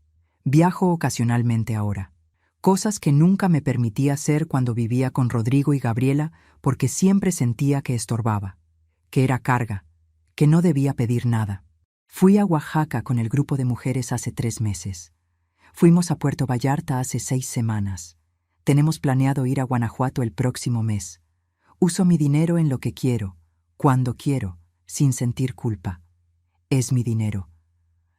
Viajo ocasionalmente ahora. Cosas que nunca me permitía hacer cuando vivía con Rodrigo y Gabriela porque siempre sentía que estorbaba, que era carga, que no debía pedir nada. Fui a Oaxaca con el grupo de mujeres hace 3 meses. Fuimos a Puerto Vallarta hace 6 semanas. Tenemos planeado ir a Guanajuato el próximo mes. Uso mi dinero en lo que quiero, cuando quiero, sin sentir culpa. Es mi dinero.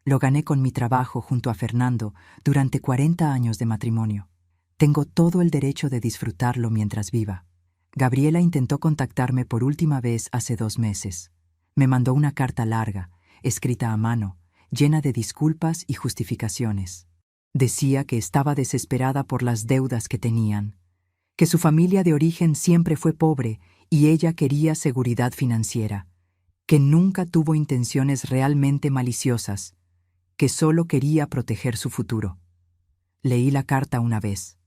Lo gané con mi trabajo junto a Fernando durante 40 años de matrimonio. Tengo todo el derecho de disfrutarlo mientras viva. Gabriela intentó contactarme por última vez hace 2 meses. Me mandó una carta larga, escrita a mano, llena de disculpas y justificaciones. Decía que estaba desesperada por las deudas que tenían, que su familia de origen siempre fue pobre y ella quería seguridad financiera, que nunca tuvo intenciones realmente maliciosas, que solo quería proteger su futuro. Leí la carta una vez,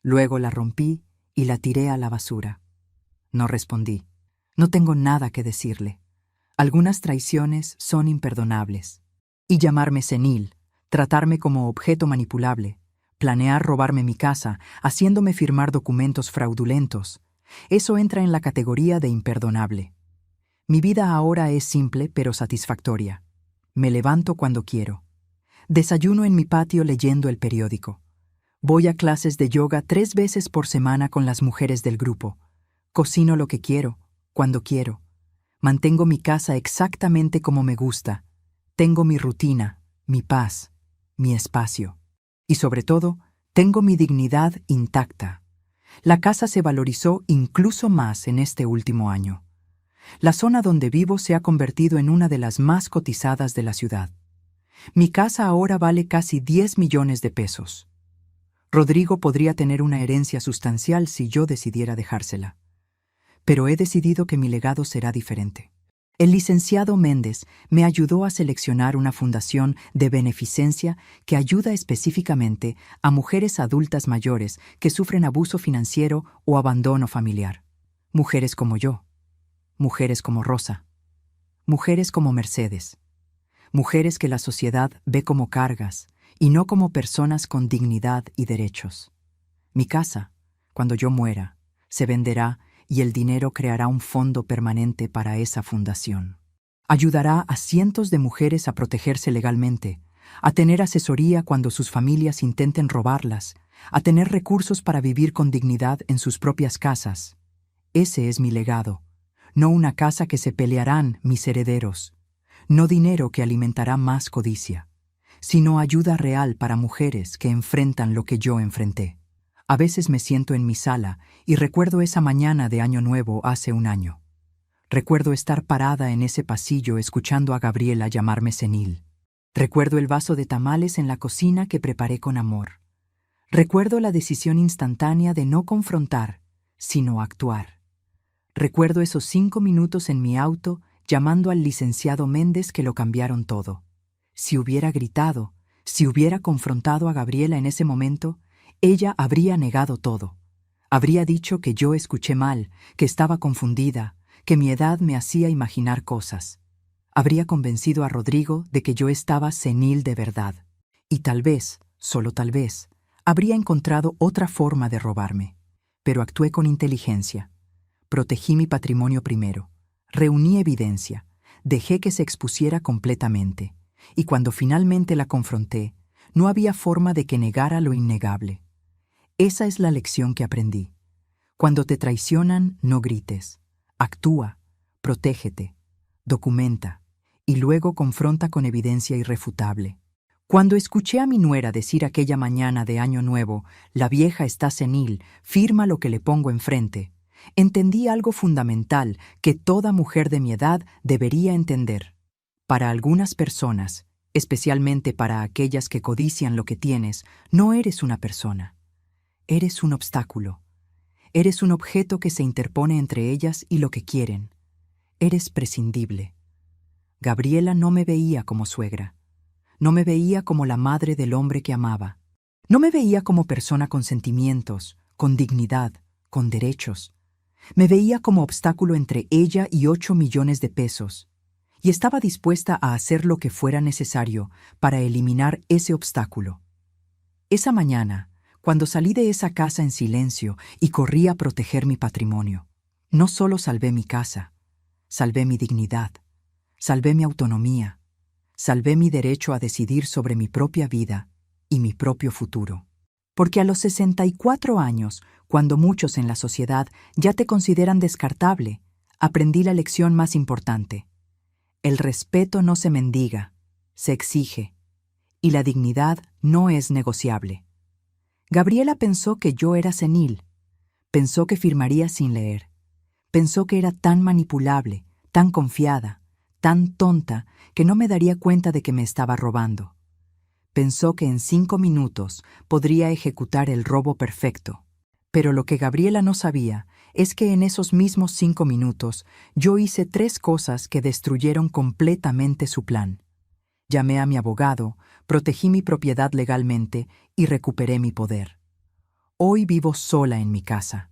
luego la rompí y la tiré a la basura. No respondí. No tengo nada que decirle. Algunas traiciones son imperdonables. Y llamarme senil, tratarme como objeto manipulable, planear robarme mi casa, haciéndome firmar documentos fraudulentos, eso entra en la categoría de imperdonable. Mi vida ahora es simple pero satisfactoria. Me levanto cuando quiero. Desayuno en mi patio leyendo el periódico. Voy a clases de yoga 3 veces por semana con las mujeres del grupo. Cocino lo que quiero, cuando quiero. Mantengo mi casa exactamente como me gusta. Tengo mi rutina, mi paz, mi espacio. Y sobre todo, tengo mi dignidad intacta. La casa se valorizó incluso más en este último año. La zona donde vivo se ha convertido en una de las más cotizadas de la ciudad. Mi casa ahora vale casi 10 millones de pesos. Rodrigo podría tener una herencia sustancial si yo decidiera dejársela. Pero he decidido que mi legado será diferente. El licenciado Méndez me ayudó a seleccionar una fundación de beneficencia que ayuda específicamente a mujeres adultas mayores que sufren abuso financiero o abandono familiar. Mujeres como yo, mujeres como Rosa, mujeres como Mercedes, mujeres que la sociedad ve como cargas y no como personas con dignidad y derechos. Mi casa, cuando yo muera, se venderá y el dinero creará un fondo permanente para esa fundación. Ayudará a cientos de mujeres a protegerse legalmente, a tener asesoría cuando sus familias intenten robarlas, a tener recursos para vivir con dignidad en sus propias casas. Ese es mi legado, no una casa que se pelearán mis herederos, no dinero que alimentará más codicia, sino ayuda real para mujeres que enfrentan lo que yo enfrenté. A veces me siento en mi sala y recuerdo esa mañana de Año Nuevo hace 1 año. Recuerdo estar parada en ese pasillo escuchando a Gabriela llamarme senil. Recuerdo el vaso de tamales en la cocina que preparé con amor. Recuerdo la decisión instantánea de no confrontar, sino actuar. Recuerdo esos 5 minutos en mi auto llamando al licenciado Méndez que lo cambiaron todo. Si hubiera gritado, si hubiera confrontado a Gabriela en ese momento, ella habría negado todo. Habría dicho que yo escuché mal, que estaba confundida, que mi edad me hacía imaginar cosas. Habría convencido a Rodrigo de que yo estaba senil de verdad. Y tal vez, solo tal vez, habría encontrado otra forma de robarme. Pero actué con inteligencia. Protegí mi patrimonio primero. Reuní evidencia. Dejé que se expusiera completamente. Y cuando finalmente la confronté, no había forma de que negara lo innegable. Esa es la lección que aprendí. Cuando te traicionan, no grites. Actúa, protégete, documenta y luego confronta con evidencia irrefutable. Cuando escuché a mi nuera decir aquella mañana de Año Nuevo, la vieja está senil, firma lo que le pongo enfrente, entendí algo fundamental que toda mujer de mi edad debería entender. Para algunas personas, especialmente para aquellas que codician lo que tienes, no eres una persona. Eres un obstáculo. Eres un objeto que se interpone entre ellas y lo que quieren. Eres prescindible. Gabriela no me veía como suegra. No me veía como la madre del hombre que amaba. No me veía como persona con sentimientos, con dignidad, con derechos. Me veía como obstáculo entre ella y 8 millones de pesos. Y estaba dispuesta a hacer lo que fuera necesario para eliminar ese obstáculo. Esa mañana, cuando salí de esa casa en silencio y corrí a proteger mi patrimonio, no solo salvé mi casa, salvé mi dignidad, salvé mi autonomía, salvé mi derecho a decidir sobre mi propia vida y mi propio futuro. Porque a los 64 años, cuando muchos en la sociedad ya te consideran descartable, aprendí la lección más importante. El respeto no se mendiga, se exige, y la dignidad no es negociable. Gabriela pensó que yo era senil, pensó que firmaría sin leer, pensó que era tan manipulable, tan confiada, tan tonta, que no me daría cuenta de que me estaba robando. Pensó que en 5 minutos podría ejecutar el robo perfecto. Pero lo que Gabriela no sabía es que en esos mismos 5 minutos yo hice 3 cosas que destruyeron completamente su plan. Llamé a mi abogado, protegí mi propiedad legalmente y recuperé mi poder. Hoy vivo sola en mi casa.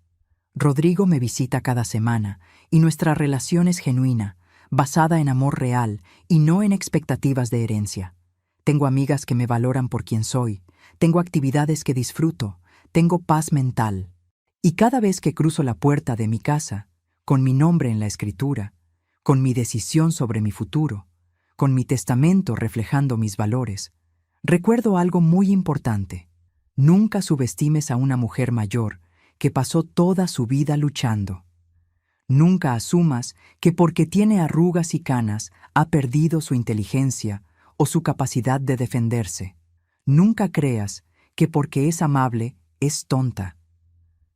Rodrigo me visita cada semana y nuestra relación es genuina, basada en amor real y no en expectativas de herencia. Tengo amigas que me valoran por quien soy, tengo actividades que disfruto, tengo paz mental. Y cada vez que cruzo la puerta de mi casa, con mi nombre en la escritura, con mi decisión sobre mi futuro, con mi testamento reflejando mis valores, recuerdo algo muy importante. Nunca subestimes a una mujer mayor que pasó toda su vida luchando. Nunca asumas que porque tiene arrugas y canas ha perdido su inteligencia o su capacidad de defenderse. Nunca creas que porque es amable es tonta.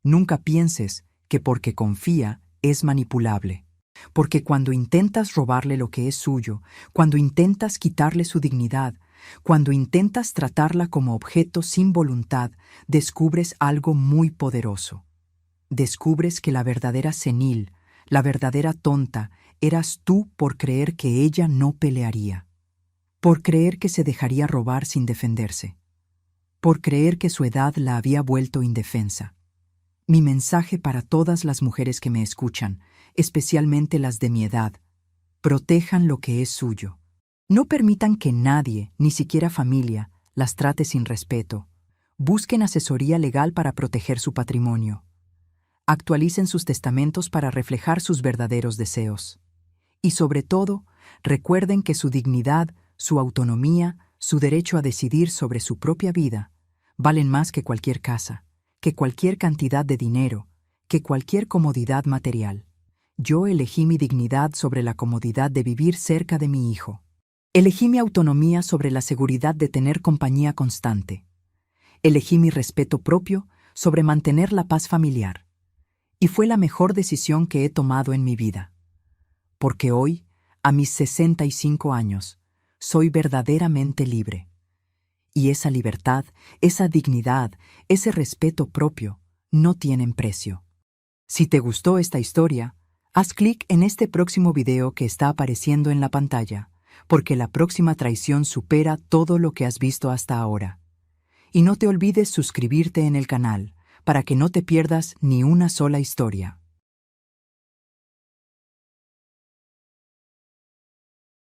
Nunca pienses que porque confía es manipulable. Porque cuando intentas robarle lo que es suyo, cuando intentas quitarle su dignidad, cuando intentas tratarla como objeto sin voluntad, descubres algo muy poderoso. Descubres que la verdadera senil, la verdadera tonta, eras tú por creer que ella no pelearía, por creer que se dejaría robar sin defenderse, por creer que su edad la había vuelto indefensa. Mi mensaje para todas las mujeres que me escuchan, especialmente las de mi edad: protejan lo que es suyo. No permitan que nadie, ni siquiera familia, las trate sin respeto. Busquen asesoría legal para proteger su patrimonio. Actualicen sus testamentos para reflejar sus verdaderos deseos. Y sobre todo, recuerden que su dignidad, su autonomía, su derecho a decidir sobre su propia vida, valen más que cualquier casa, que cualquier cantidad de dinero, que cualquier comodidad material. Yo elegí mi dignidad sobre la comodidad de vivir cerca de mi hijo. Elegí mi autonomía sobre la seguridad de tener compañía constante. Elegí mi respeto propio sobre mantener la paz familiar. Y fue la mejor decisión que he tomado en mi vida. Porque hoy, a mis 65 años, soy verdaderamente libre. Y esa libertad, esa dignidad, ese respeto propio, no tienen precio. Si te gustó esta historia, haz clic en este próximo video que está apareciendo en la pantalla, porque la próxima traición supera todo lo que has visto hasta ahora. Y no te olvides suscribirte en el canal, para que no te pierdas ni una sola historia.